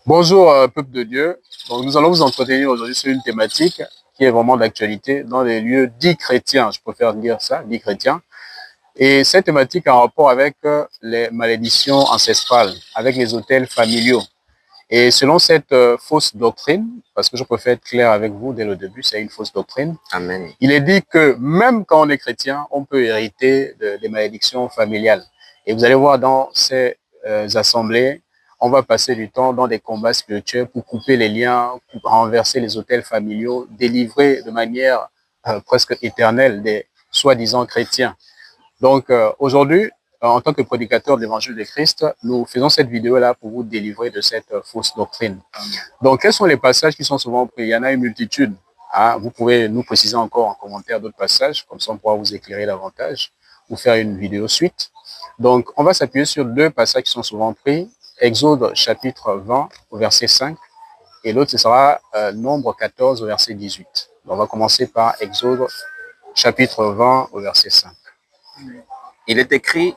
Bonjour, peuple de Dieu. Donc, nous allons vous entretenir aujourd'hui sur une thématique qui est vraiment d'actualité dans les lieux dits chrétiens. Je préfère dire ça, dits chrétiens. Et cette thématique a un rapport avec les malédictions ancestrales, avec les autels familiaux. Et selon cette fausse doctrine, parce que je préfère être clair avec vous dès le début, c'est une fausse doctrine. Amen. Il est dit que même quand on est chrétien, on peut hériter des malédictions familiales. Et vous allez voir dans ces assemblées, on va passer du temps dans des combats spirituels pour couper les liens, pour renverser les autels familiaux, délivrer de manière presque éternelle des soi-disant chrétiens. Donc aujourd'hui, en tant que prédicateur de l'évangile de Christ, nous faisons cette vidéo-là pour vous délivrer de cette fausse doctrine. Donc, quels sont les passages qui sont souvent pris? Il y en a une multitude. Ah, vous pouvez nous préciser encore en commentaire d'autres passages, comme ça on pourra vous éclairer davantage ou faire une vidéo suite. Donc, on va s'appuyer sur deux passages qui sont souvent pris. Exode chapitre 20 au verset 5 et l'autre ce sera Nombre 14 au verset 18. Donc, on va commencer par Exode chapitre 20 au verset 5. Il est écrit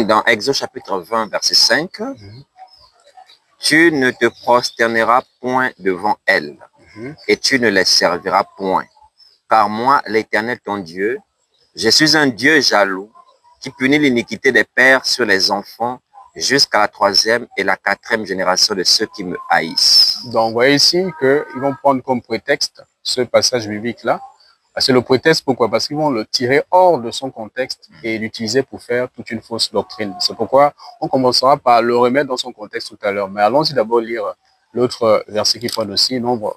dans Exode chapitre 20, verset 5, Tu ne te prosterneras point devant elles, et tu ne les serviras point. Car moi, l'Éternel ton Dieu, je suis un Dieu jaloux, qui punit l'iniquité des pères sur les enfants jusqu'à la 3e et la 4e génération de ceux qui me haïssent. Donc, vous voyez ici qu'ils vont prendre comme prétexte ce passage biblique-là. C'est le prétexte, pourquoi? Parce qu'ils vont le tirer hors de son contexte et l'utiliser pour faire toute une fausse doctrine. C'est pourquoi on commencera par le remettre dans son contexte tout à l'heure. Mais allons-y d'abord lire l'autre verset qui prend aussi, Nombre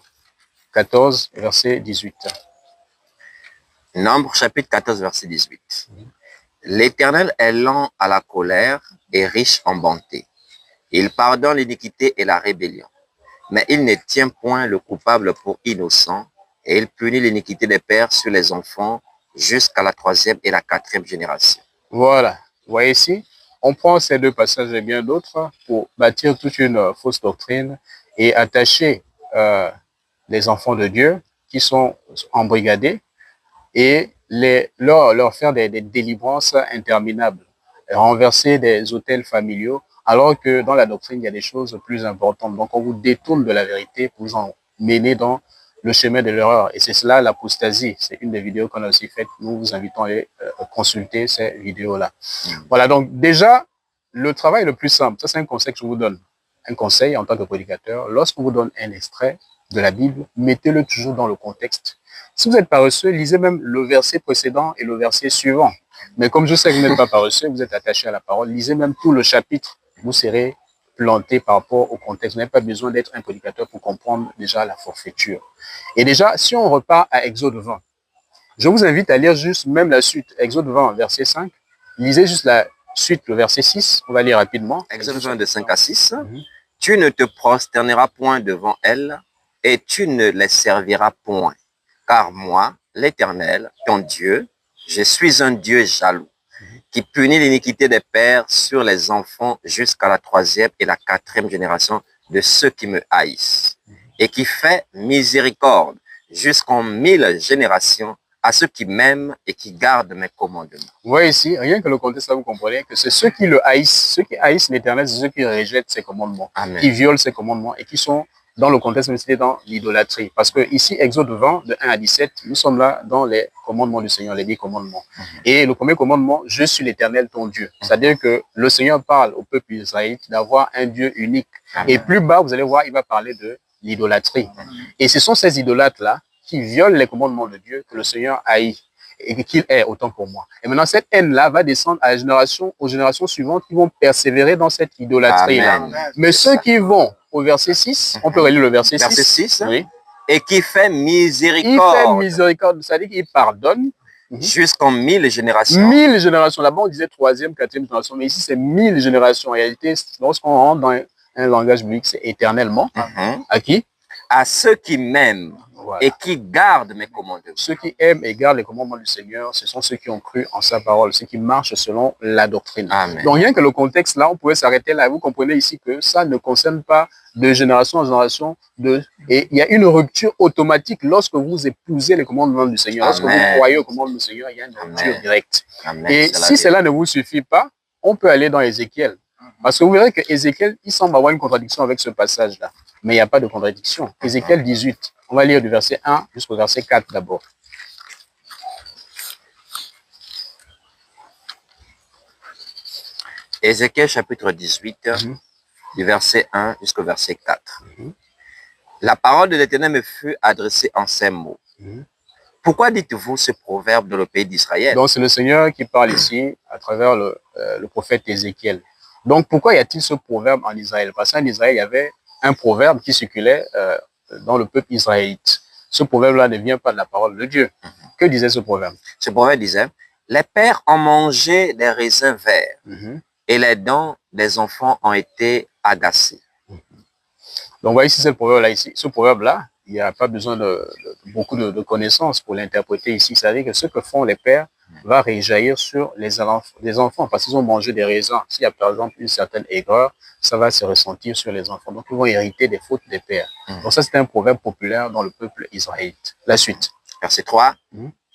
14, verset 18. Nombre chapitre 14, verset 18. L'Éternel est lent à la colère et riche en bonté. Il pardonne l'iniquité et la rébellion. Mais il ne tient point le coupable pour innocent, et il punit l'iniquité des pères sur les enfants jusqu'à la 3e et la 4e génération. Voilà. Vous voyez ici, on prend ces deux passages et bien d'autres pour bâtir toute une fausse doctrine et attacher les enfants de Dieu qui sont embrigadés et leur faire des délivrances interminables, renverser des autels familiaux, alors que dans la doctrine, il y a des choses plus importantes. Donc, on vous détourne de la vérité pour vous emmener dans le chemin de l'erreur. Et c'est cela l'apostasie. C'est une des vidéos qu'on a aussi faites. Nous vous invitons à aller consulter ces vidéos-là. Voilà, donc déjà, le travail le plus simple, ça c'est un conseil que je vous donne. Un conseil en tant que prédicateur, lorsqu'on vous donne un extrait de la Bible, mettez-le toujours dans le contexte. Si vous êtes paresseux, lisez même le verset précédent et le verset suivant. Mais comme je sais que vous n'êtes pas paresseux, vous êtes attaché à la parole, lisez même tout le chapitre. Vous serez planté par rapport au contexte. Vous n'avez pas besoin d'être un prédicateur pour comprendre déjà la forfaiture. Et déjà, si on repart à Exode 20, je vous invite à lire juste même la suite. Exode 20, verset 5. Lisez juste la suite, le verset 6. On va lire rapidement. Exode 20 de 5 à 6. Tu ne te prosterneras point devant elles, et tu ne les serviras point. Car moi, l'Éternel, ton Dieu, je suis un Dieu jaloux, qui punit l'iniquité des pères sur les enfants jusqu'à la 3e et la 4e génération de ceux qui me haïssent, et qui fait miséricorde jusqu'en 1000 générations à ceux qui m'aiment et qui gardent mes commandements. Vous voyez ici, rien que le contexte, là, vous comprenez que c'est ceux qui le haïssent. Ceux qui haïssent l'Éternel, c'est ceux qui rejettent ses commandements, Amen. Qui violent ses commandements et qui sont dans le contexte, mais c'était dans l'idolâtrie. Parce que ici, Exode 20, de 1 à 17, nous sommes là dans les commandements du Seigneur, les 10 commandements. Et le premier commandement, je suis l'Éternel, ton Dieu. C'est-à-dire que le Seigneur parle au peuple israélite d'avoir un Dieu unique. Amen. Et plus bas, vous allez voir, il va parler de l'idolâtrie. Et ce sont ces idolâtres-là qui violent les commandements de Dieu que le Seigneur haït et qu'il est autant pour moi. Et maintenant, cette haine-là va descendre à la génération, aux générations suivantes qui vont persévérer dans cette idolâtrie-là. Mais ceux qui vont au verset 6, on peut relire le verset 6. Verset 6, oui. Et qui fait miséricorde. Il fait miséricorde, c'est-à-dire qu'il pardonne. Jusqu'en 1000 générations. 1000 générations. Là-bas, on disait 3e, 4e génération, mais ici, c'est 1000 générations. En réalité, lorsqu'on rentre dans un langage biblique, c'est éternellement. À qui? À ceux qui m'aiment. Voilà. Et qui gardent mes commandements. Ceux qui aiment et gardent les commandements du Seigneur, ce sont ceux qui ont cru en sa parole, ceux qui marchent selon la doctrine. Amen. Donc rien que le contexte là, on pouvait s'arrêter là. Vous comprenez ici que ça ne concerne pas de génération en génération. Et il y a une rupture automatique lorsque vous épousez les commandements du Seigneur. Amen. Lorsque vous croyez aux commandements du Seigneur, il y a une rupture directe. Amen. Et si cela ne vous suffit pas, on peut aller dans Ézéchiel. Parce que vous verrez que Ézéchiel, il semble avoir une contradiction avec ce passage-là. mais il n'y a pas de contradiction. Ézéchiel 18, on va lire du verset 1 jusqu'au verset 4 d'abord. Ézéchiel chapitre 18, du verset 1 jusqu'au verset 4. La parole de l'Éternel me fut adressée en ces mots. Pourquoi dites-vous ce proverbe dans le pays d'Israël? Donc c'est le Seigneur qui parle ici à travers le prophète Ézéchiel. Donc pourquoi y a-t-il ce proverbe en Israël? Parce qu'en Israël, il y avait un proverbe qui circulait dans le peuple israélite. Ce proverbe-là ne vient pas de la parole de Dieu. Que disait ce proverbe? Ce proverbe disait, les pères ont mangé des raisins verts et les dents des enfants ont été agacées. Donc, vous voyez ici, ce proverbe-là, ce proverbe-là, il n'y a pas besoin de beaucoup de connaissances pour l'interpréter ici. C'est-à-dire que ce que font les pères va réjaillir sur les enfants parce qu'ils ont mangé des raisins. S'il y a par exemple une certaine aigreur, ça va se ressentir sur les enfants. Donc, ils vont hériter des fautes des pères. Donc, ça, c'est un proverbe populaire dans le peuple israélite. La suite. Verset 3.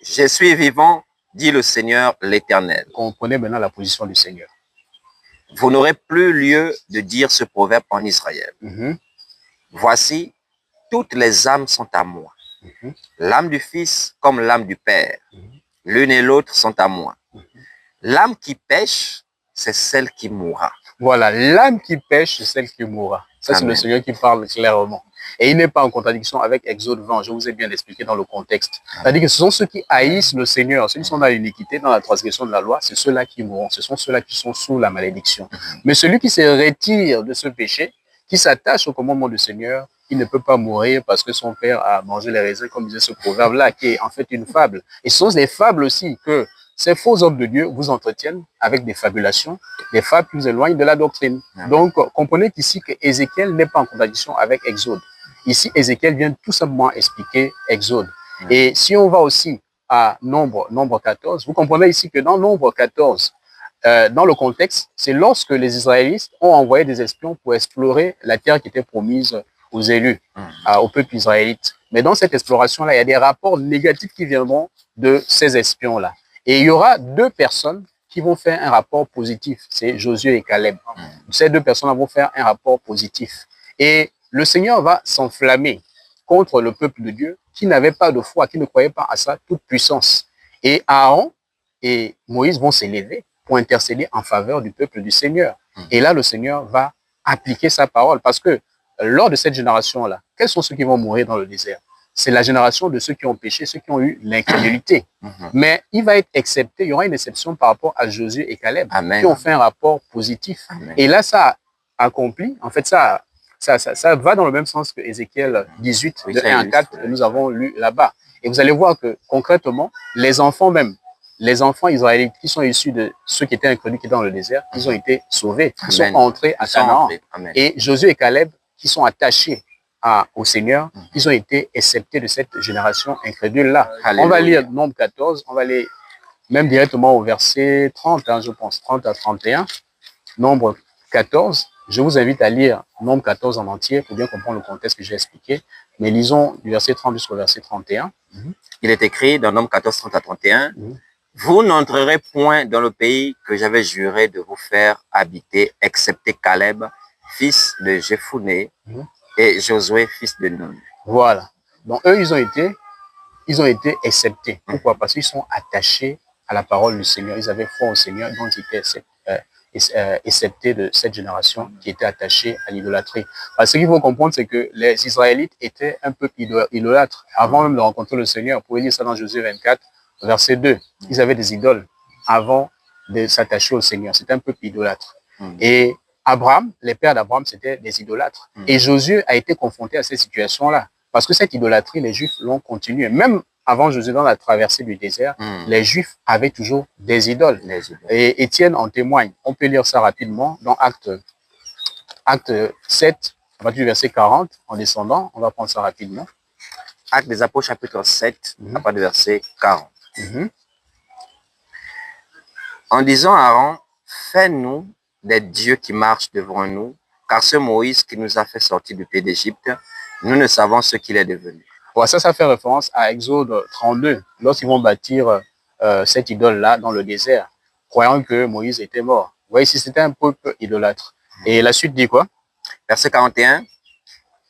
Je suis vivant, dit le Seigneur l'Éternel. Comprenez maintenant la position du Seigneur. Vous n'aurez plus lieu de dire ce proverbe en Israël. Voici, toutes les âmes sont à moi. L'âme du Fils comme l'âme du Père. L'une et l'autre sont à moi. L'âme qui pêche, c'est celle qui mourra. Voilà, l'âme qui pêche, c'est celle qui mourra. Ça, c'est le Seigneur qui parle clairement. Et il n'est pas en contradiction avec Exode 20. Je vous ai bien expliqué dans le contexte. C'est-à-dire que ce sont ceux qui haïssent le Seigneur, ceux qui sont dans l'iniquité, dans la transgression de la loi, c'est ceux-là qui mourront. Ce sont ceux-là qui sont sous la malédiction. Mais celui qui se retire de ce péché, qui s'attache au commandement du Seigneur, il ne peut pas mourir parce que son père a mangé les raisins, comme disait ce proverbe-là, qui est en fait une fable. Et ce sont des fables aussi que ces faux hommes de Dieu vous entretiennent avec des fabulations, des fables qui vous éloignent de la doctrine. Donc, comprenez qu'ici, que Ézéchiel n'est pas en contradiction avec Exode. Ici, Ézéchiel vient tout simplement expliquer Exode. Et si on va aussi à Nombre 14, vous comprenez ici que dans Nombre 14, dans le contexte, c'est lorsque les Israélites ont envoyé des espions pour explorer la terre qui était promise aux élus, au peuple israélite. Mais dans cette exploration-là, il y a des rapports négatifs qui viendront de ces espions-là. Et il y aura deux personnes qui vont faire un rapport positif. C'est Josué et Caleb. Ces deux personnes vont faire un rapport positif. Et le Seigneur va s'enflammer contre le peuple de Dieu qui n'avait pas de foi, qui ne croyait pas à sa toute puissance. Et Aaron et Moïse vont s'élever pour intercéder en faveur du peuple du Seigneur. Et là, le Seigneur va appliquer sa parole. Parce que lors de cette génération-là, quels sont ceux qui vont mourir dans le désert? C'est la génération de ceux qui ont péché, ceux qui ont eu l'incrédulité. Mais il va être excepté, il y aura une exception par rapport à Josué et Caleb, qui ont fait un rapport positif. Et là, ça accomplit, en fait, ça va dans le même sens que Ézéchiel 18, de 1 à 4, que nous avons lu là-bas. Et vous allez voir que, concrètement, les enfants israélites qui sont issus de ceux qui étaient incrédules, qui étaient dans le désert, ils ont été sauvés, ils sont entrés à Canaan. Et Josué et Caleb, qui sont attachés au Seigneur, ils ont été exceptés de cette génération incrédule-là. On va lire Nombre 14, on va aller même directement au verset 30, je pense, 30 à 31. Nombre 14, je vous invite à lire Nombre 14 en entier pour bien comprendre le contexte que j'ai expliqué. Mais lisons du verset 30 jusqu'au verset 31. Il est écrit dans Nombre 14, 30 à 31. Vous n'entrerez point dans le pays que j'avais juré de vous faire habiter, excepté Caleb, fils de Jephuné, et Josué, fils de Nun. Voilà. Donc, eux, ils ont été acceptés. Pourquoi? Parce qu'ils sont attachés à la parole du Seigneur. Ils avaient foi au Seigneur, donc ils étaient acceptés de cette génération qui était attachée à l'idolâtrie. Parce qu'il faut comprendre, c'est que les Israélites étaient un peu idolâtres. Avant même de rencontrer le Seigneur, vous pouvez lire ça dans Josué 24, verset 2. Ils avaient des idoles avant de s'attacher au Seigneur. C'était un peuple idolâtre. Et Abraham, les pères d'Abraham, c'était des idolâtres. Et Josué a été confronté à cette situation-là. Parce que cette idolâtrie, les Juifs l'ont continué. Même avant Josué, dans la traversée du désert, les Juifs avaient toujours des idoles. Et Étienne en témoigne. On peut lire ça rapidement dans Acte 7, à partir du verset 40, en descendant. On va prendre ça rapidement. Actes des Apôtres, chapitre 7, à partir du verset 40. En disant à Aaron, fais-nous des dieux qui marchent devant nous, car ce Moïse qui nous a fait sortir du pays d'Égypte, nous ne savons ce qu'il est devenu. Bon, ça fait référence à Exode 32, lorsqu'ils vont bâtir cette idole-là dans le désert, croyant que Moïse était mort. Vous voyez, si c'était un peuple idolâtre. Et la suite dit quoi? Verset 41.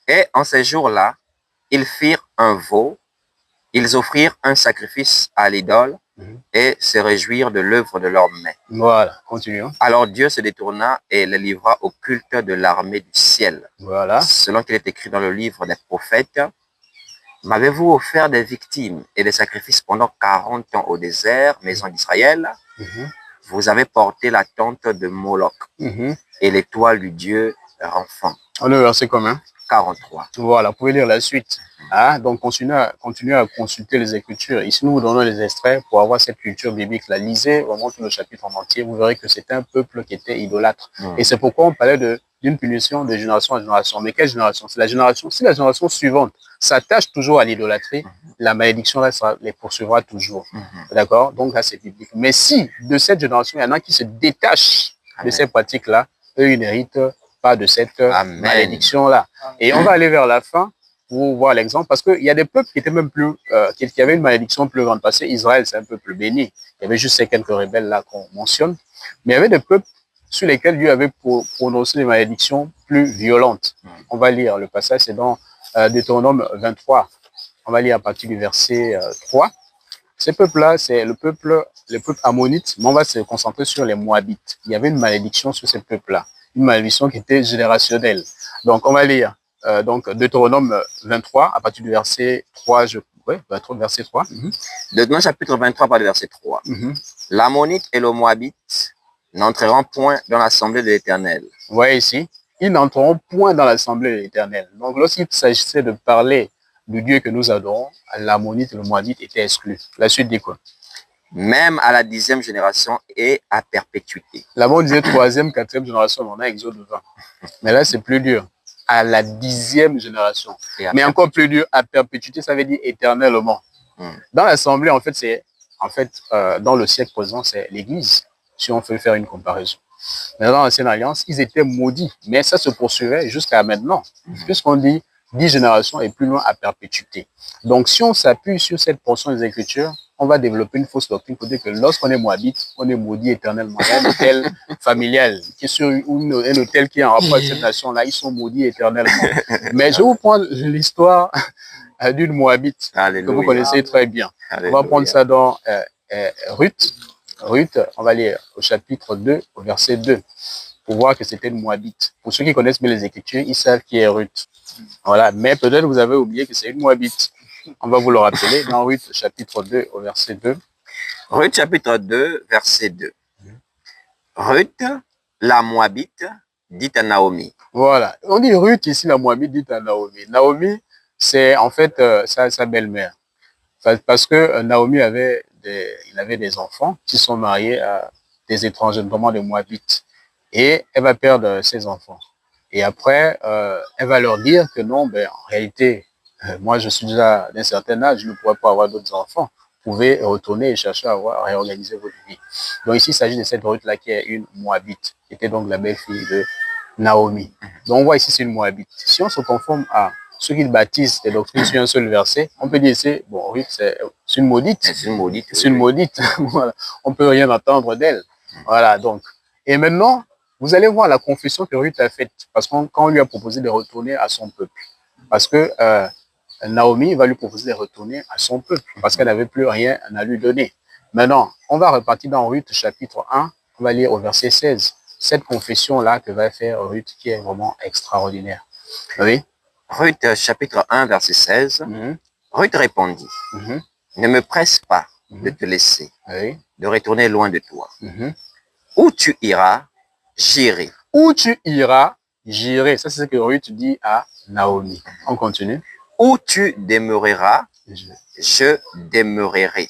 Et en ces jours-là, ils firent un veau, ils offrirent un sacrifice à l'idole et se réjouirent de l'œuvre de leurs mains. Voilà, continuons. Alors Dieu se détourna et les livra au culte de l'armée du ciel. Voilà. Selon qu'il est écrit dans le livre des prophètes, m'avez-vous offert des victimes et des sacrifices pendant 40 ans au désert, maison d'Israël? Vous avez porté la tente de Moloch et l'étoile du Dieu enfant. On est au verset combien? 43. Voilà, vous pouvez lire la suite. Hein? Donc, continuez à consulter les Écritures. Ici, nous vous donnons les extraits pour avoir cette culture biblique. La lisez vraiment tout le chapitre en entier. Vous verrez que c'était un peuple qui était idolâtre. Et c'est pourquoi on parlait d'une punition de génération en génération. Mais quelle génération? C'est la génération. Si la génération suivante s'attache toujours à l'idolâtrie, la malédiction là, ça les poursuivra toujours. D'accord? Donc là, c'est biblique. Mais si de cette génération, il y en a qui se détachent de ces pratiques-là, eux, ils n'héritent pas de cette malédiction-là. Et on va aller vers la fin pour voir l'exemple, parce qu'il y a des peuples qui étaient même plus, qui avaient une malédiction plus grande. Parce que Israël, c'est un peuple béni. Il y avait juste ces quelques rebelles-là qu'on mentionne. Mais il y avait des peuples sur lesquels Dieu avait prononcé des malédictions plus violentes. On va lire le passage, c'est dans Deutéronome 23. On va lire à partir du verset 3. Ces peuples-là, c'est le peuple ammonite, mais on va se concentrer sur les Moabites. Il y avait une malédiction sur ces peuples-là. Une malédiction qui était générationnelle. Donc, on va lire donc Deutéronome 23 à partir du verset 3, verset 3. Deutéronome chapitre 23 par le verset 3. L'ammonite et le moabite n'entreront point dans l'assemblée de l'Éternel. Vous voyez ici, ils n'entreront point dans l'assemblée de l'Éternel. Donc, lorsqu'il s'agissait de parler du Dieu que nous adorons, l'ammonite et le moabite étaient exclus. La suite dit quoi? Même à la 10e génération et à perpétuité. Là-bas, on disait 3e, 4e génération, on a Exode 20. Mais là, c'est plus dur. À la 10e génération. Mais encore plus dur, à perpétuité, ça veut dire éternellement. Dans l'assemblée, en fait, dans le siècle présent, c'est l'Église, si on veut faire une comparaison. Mais dans l'Ancienne Alliance, ils étaient maudits. Mais ça se poursuivait jusqu'à maintenant. Puisqu'on dit 10 générations et plus loin à perpétuité. Donc, si on s'appuie sur cette portion des Écritures, on va développer une fausse doctrine pour dire que lorsqu'on est moabite, on est maudit éternellement. Il y a un hôtel familial qui est sur un hôtel qui est en rapport avec cette nation-là, ils sont maudits éternellement. Mais je vais vous prendre l'histoire d'une moabite que vous connaissez très bien. Alléluia. On va prendre ça dans Ruth. Ruth, on va lire au chapitre 2, au verset 2, pour voir que c'était une moabite. Pour ceux qui connaissent bien les Écritures, ils savent qui est Ruth. Voilà, mais peut-être vous avez oublié que c'est une moabite. On va vous le rappeler dans Ruth chapitre 2 au verset 2. Ruth chapitre 2 verset 2. Ruth, la Moabite, dit à Naomi. Voilà, on dit Ruth ici, la Moabite, dit à Naomi. Naomi, c'est en fait sa belle-mère. Parce que Naomi avait des enfants qui sont mariés à des étrangers, notamment des Moabites. Et elle va perdre ses enfants. Et après, elle va leur dire que non, en réalité, moi, je suis déjà d'un certain âge, je ne pourrais pas avoir d'autres enfants. Vous pouvez retourner et chercher à réorganiser votre vie. Donc ici, il s'agit de cette Ruth-là qui est une Moabite, qui était donc la belle-fille de Naomi. Donc on voit ici, c'est une Moabite. Si on se conforme à ceux qui baptisent des doctrines sur un seul verset, on peut dire, Ruth, c'est une maudite. C'est une maudite. C'est une maudite. Voilà. On ne peut rien attendre d'elle. Voilà, donc. Et maintenant, vous allez voir la confession que Ruth a faite, parce qu'on quand on lui a proposé de retourner à son peuple. Parce que Naomi va lui proposer de retourner à son peuple, parce qu'elle n'avait plus rien à lui donner. Maintenant, on va repartir dans Ruth chapitre 1, on va lire au verset 16. Cette confession-là que va faire Ruth, qui est vraiment extraordinaire. Oui. Ruth chapitre 1, verset 16. Ruth répondit, ne me presse pas de te laisser, de retourner loin de toi. Où tu iras, j'irai. Où tu iras, j'irai. Ça, c'est ce que Ruth dit à Naomi. On continue. Où tu demeureras, je demeurerai.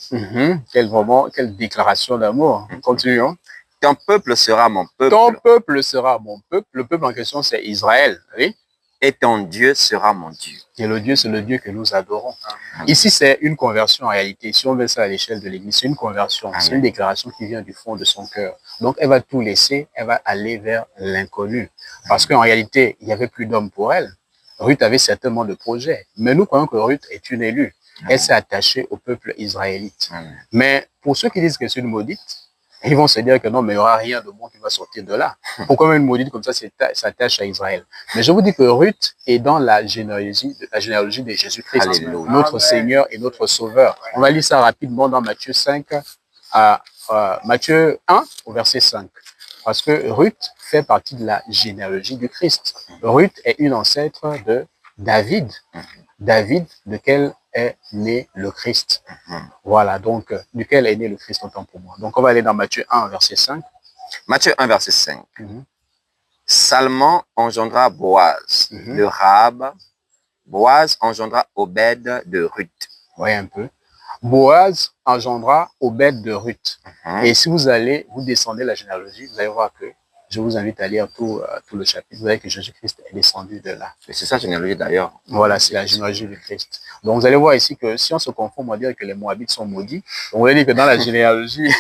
Quelle déclaration d'amour. Continuons. Ton peuple sera mon peuple. Ton peuple sera mon peuple. Le peuple en question, c'est Israël. Oui. Et ton Dieu sera mon Dieu. Et le Dieu, c'est le Dieu que nous adorons. Ici, c'est une conversion en réalité. Si on met ça à l'échelle de l'Église, c'est une conversion. C'est une déclaration qui vient du fond de son cœur. Donc, elle va tout laisser. Elle va aller vers l'inconnu. Parce qu'en réalité, il n'y avait plus d'hommes pour elle. Ruth avait certainement de projets. Mais nous croyons que Ruth est une élue. Elle s'est attachée au peuple israélite. Mais pour ceux qui disent que c'est une maudite, Et ils vont se dire que non, mais il n'y aura rien de bon qui va sortir de là. Pourquoi même une maudite comme ça s'attache à Israël? Mais je vous dis que Ruth est dans la généalogie de Jésus-Christ, Alléluia. notre Seigneur et notre Sauveur. On va lire ça rapidement dans Matthieu 5, Matthieu 1 au verset 5. Parce que Ruth fait partie de la généalogie du Christ. Ruth est une ancêtre de David. David, lequel est né le Christ. Voilà, donc, duquel est né le Christ en tant pour moi. Donc, on va aller dans Matthieu 1, verset 5. Matthieu 1, verset 5. Salmon engendra Boaz de Rahab. Boaz engendra Obed de Ruth. Voyez un peu. Boaz engendra Obed de Ruth. Et si vous descendez la généalogie, vous allez voir que je vous invite à lire tout le chapitre. Vous voyez que Jésus-Christ est descendu de là. C'est ça, généalogie d'ailleurs. Voilà, c'est la généalogie du Christ. Donc, vous allez voir ici que si on se confond, on va dire que les Moabites sont maudits. Donc, on va dire que dans la généalogie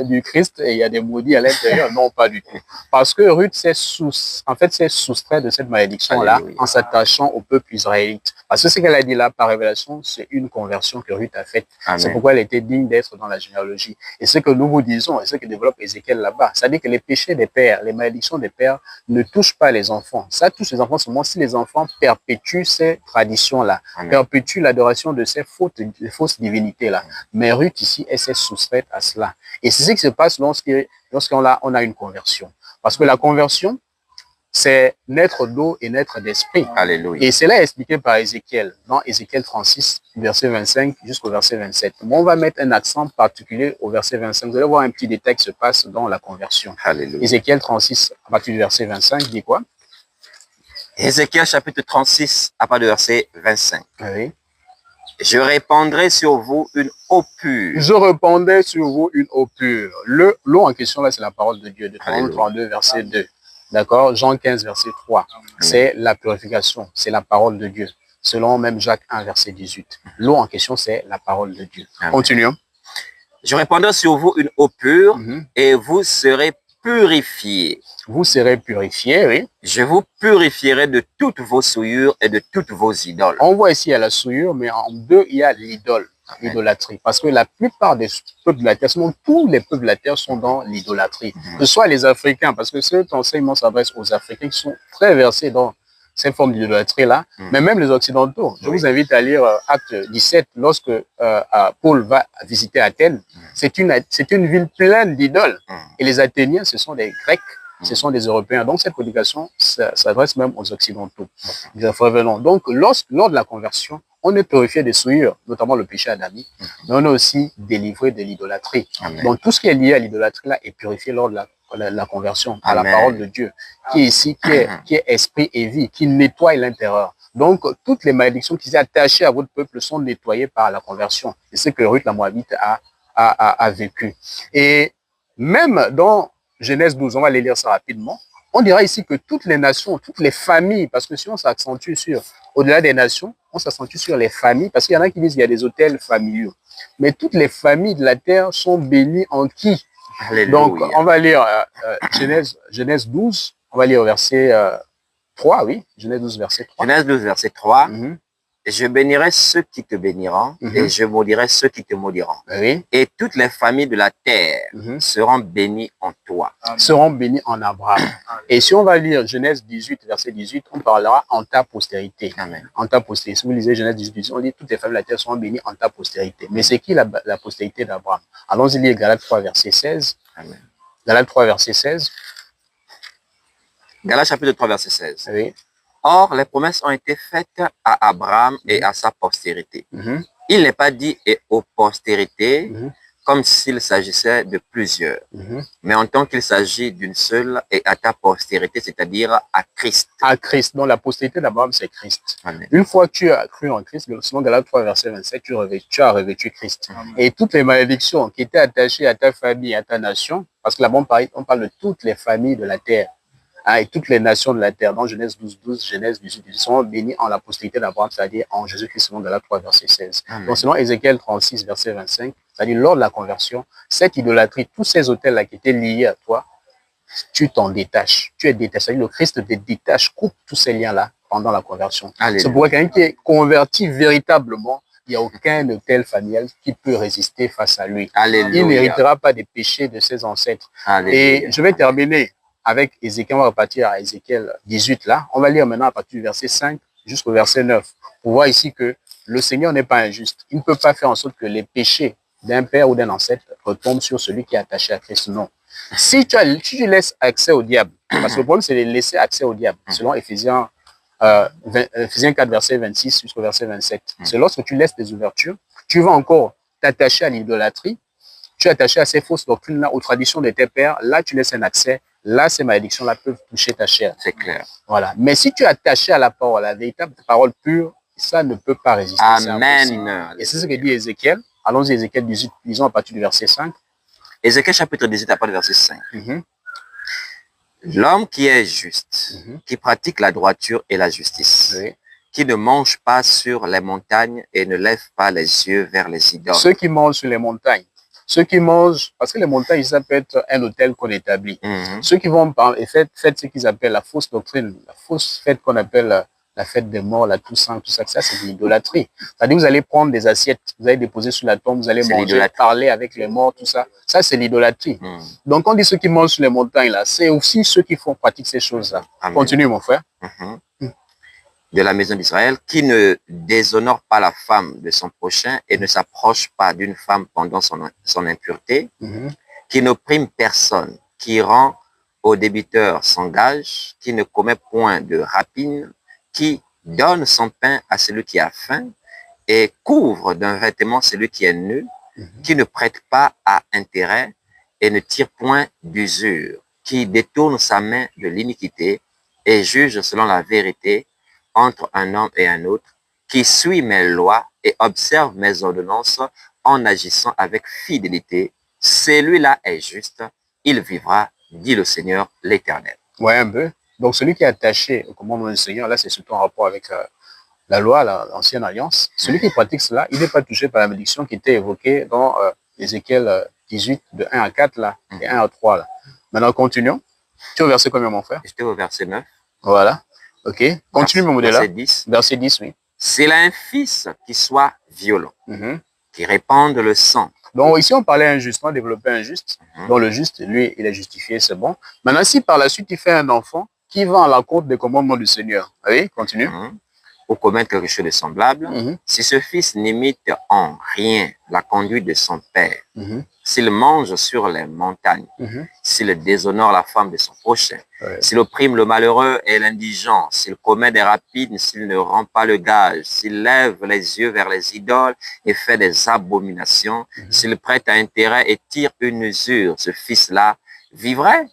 du Christ, il y a des maudits à l'intérieur. Non, pas du tout. Parce que Ruth s'est soustrait de cette malédiction-là en s'attachant au peuple israélite. Parce que ce qu'elle a dit là, par révélation, c'est une conversion que Ruth a faite. C'est pourquoi elle était digne d'être dans la généalogie. Et ce que nous vous disons, et ce que développe Ézéchiel là-bas, c'est-à-dire que les péchés des pères, les malédictions des pères ne touchent pas les enfants. Ça touche les enfants seulement si les enfants perpétuent ces traditions-là, perpétuent l'adoration de ces fausses divinités-là. Mais Ruth ici, elle s'est soustraite à cela. Et c'est ce qui se passe lorsqu'on a une conversion. Parce que la conversion, c'est naître d'eau et naître d'esprit. Alléluia. Et cela est expliqué par Ézéchiel, dans Ézéchiel 36, verset 25 jusqu'au verset 27. Mais on va mettre un accent particulier au verset 25. Vous allez voir un petit détail qui se passe dans la conversion. Alléluia. Ézéchiel 36, à partir du verset 25, dit quoi? Ézéchiel chapitre 36, à partir du verset 25. Oui. Je répandrai sur vous une eau pure. Je répandrai sur vous une eau pure. L'eau en question, là, c'est la parole de Dieu, de 32, verset 2. D'accord? Jean 15, verset 3. C'est la purification, c'est la parole de Dieu. Selon même Jacques 1, verset 18. L'eau en question, c'est la parole de Dieu. Amen. Continuons. Je répandrai sur vous une eau pure et vous serez purifiés. Vous serez purifiés, oui. Je vous purifierai de toutes vos souillures et de toutes vos idoles. On voit ici, il y a la souillure, mais en deux, il y a l'idole. L'idolâtrie. Parce que la plupart des peuples de la terre, sinon tous les peuples de la terre sont dans l'idolâtrie. Que ce soit les Africains, parce que cet enseignement s'adresse aux Africains qui sont très versés dans cette forme d'idolâtrie-là, mais même les Occidentaux. Je vous invite à lire Acte 17, lorsque Paul va visiter Athènes. C'est une ville pleine d'idoles. Et les Athéniens, ce sont des Grecs, ce sont des Européens. Donc cette prédication s'adresse même aux Occidentaux. Donc lors de la conversion, on est purifié des souillures, notamment le péché adamique, mais on est aussi délivré de l'idolâtrie. Donc tout ce qui est lié à l'idolâtrie là est purifié lors de la conversion à la parole de Dieu, qui est ici, qui est esprit et vie, qui nettoie l'intérieur. Donc toutes les malédictions qui sont attachées à votre peuple sont nettoyées par la conversion. C'est ce que Ruth la Moabite a vécu. Et même dans Genèse 12, on va aller lire ça rapidement, on dira ici que toutes les nations, toutes les familles, parce que si on s'accentue sur, au-delà des nations, on s'accentue sur les familles, parce qu'il y en a qui disent qu'il y a des hôtels familiaux. Mais toutes les familles de la terre sont bénies en qui? Alléluia. Donc, on va lire Genèse 12, on va lire au verset 3, oui, Genèse 12, verset 3. Genèse 12, verset 3. Je bénirai ceux qui te béniront et je maudirai ceux qui te maudiront. Oui. Et toutes les familles de la terre seront bénies en toi. Seront bénies en Abraham. Et si on va lire Genèse 18, verset 18, on parlera en ta postérité. Amen. En ta postérité. Si vous lisez Genèse 18, 18, on dit toutes les familles de la terre seront bénies en ta postérité. Mais c'est qui la postérité d'Abraham? Allons-y lire Galates 3, verset 16. Amen. Galates 3, verset 16. Galates chapitre 3, verset 16. Oui. Or, les promesses ont été faites à Abraham et à sa postérité. Il n'est pas dit et aux postérités comme s'il s'agissait de plusieurs, mais en tant qu'il s'agit d'une seule et à ta postérité, c'est-à-dire à Christ. À Christ. Donc la postérité d'Abraham, c'est Christ. Amen. Une fois que tu as cru en Christ, selon Galates 3, verset 27, tu as revêtu Christ. Amen. Et toutes les malédictions qui étaient attachées à ta famille, à ta nation, parce que là-bas, on parle de toutes les familles de la terre. Et toutes les nations de la terre, dans Genèse 12, 12, Genèse 18, 18, sont bénies en la postérité d'Abraham, c'est-à-dire en Jésus-Christ, selon Galates 3, verset 16. Amen. Donc, selon Ézéchiel 36, verset 25, c'est-à-dire lors de la conversion, cette idolâtrie, tous ces autels-là qui étaient liés à toi, tu t'en détaches. Tu es détaché. C'est-à-dire le Christ te détache, coupe tous ces liens-là pendant la conversion. C'est pourquoi quelqu'un qui est converti véritablement, il n'y a aucun hôtel familial qui peut résister face à lui. Alléluia. Il n'héritera pas des péchés de ses ancêtres. Alléluia. Et je vais terminer avec Ézéchiel. On va repartir à Ézéchiel 18 là. On va lire maintenant à partir du verset 5 jusqu'au verset 9. Pour voir ici que le Seigneur n'est pas injuste. Il ne peut pas faire en sorte que les péchés d'un père ou d'un ancêtre retombent sur celui qui est attaché à Christ. Non. Si tu laisses accès au diable, parce que le problème c'est de laisser accès au diable, selon Éphésiens 4, verset 26 jusqu'au verset 27. C'est lorsque tu laisses des ouvertures, tu vas encore t'attacher à l'idolâtrie, tu es attaché à ces fausses doctrines-là, aux traditions de tes pères, là tu laisses un accès, là ces malédictions-là peuvent toucher ta chair. C'est clair. Voilà. Mais si tu es attaché à la parole, à la véritable parole pure, ça ne peut pas résister. Amen. Et c'est ce que dit Ézéchiel. Allons-y, Ézéchiel 18, disons à partir du verset 5. Ézéchiel chapitre 18, à partir du verset 5. L'homme qui est juste, qui pratique la droiture et la justice, qui ne mange pas sur les montagnes et ne lève pas les yeux vers les idoles. Ceux qui mangent sur les montagnes, ceux qui mangent, parce que les montagnes, ça peut être un hôtel qu'on établit. Ceux qui vont et faites ce qu'ils appellent la fausse doctrine, la fausse fête qu'on appelle la fête des morts, la Toussaint, tout ça, c'est de l'idolâtrie. C'est-à-dire vous allez prendre des assiettes, vous allez déposer sur la tombe, vous allez manger, parler avec les morts, tout ça. Ça, c'est l'idolâtrie. Donc, on dit ceux qui mangent sur les montagnes, là, c'est aussi ceux qui pratiquent ces choses-là. Continue, mon frère. De la maison d'Israël, qui ne déshonore pas la femme de son prochain et ne s'approche pas d'une femme pendant son impureté, qui n'opprime personne, qui rend au débiteur son gage, qui ne commet point de rapine, qui donne son pain à celui qui a faim et couvre d'un vêtement celui qui est nu, qui ne prête pas à intérêt et ne tire point d'usure, qui détourne sa main de l'iniquité et juge selon la vérité entre un homme et un autre, qui suit mes lois et observe mes ordonnances en agissant avec fidélité. Celui-là est juste, il vivra, dit le Seigneur l'Éternel. Ouais, un peu. Donc, celui qui est attaché au commandement du Seigneur, là, c'est surtout en rapport avec la loi, l'ancienne alliance. Celui qui pratique cela, il n'est pas touché par la malédiction qui était évoquée dans Ézéchiel 18, de 1 à 4, là, et 1 à 3, là. Maintenant, continuons. Tu es au verset combien, mon frère? J'étais au verset 9. Voilà. OK. Continue, mon modèle. Verset 10. Verset 10, oui. S'il a un fils qui soit violent, qui répande le sang. Donc, ici, on parlait injuste, on a développé un juste. Donc, le juste, lui, il est justifié, c'est bon. Maintenant, si par la suite, il fait un enfant qui va à l'encontre des commandements du Seigneur. Allez, continue. Pour commettre quelque chose de semblable, si ce fils n'imite en rien la conduite de son père, s'il mange sur les montagnes, s'il déshonore la femme de son prochain, s'il opprime le malheureux et l'indigent, s'il commet des rapines, s'il ne rend pas le gage, s'il lève les yeux vers les idoles et fait des abominations, s'il prête à intérêt et tire une usure, ce fils-là vivrait,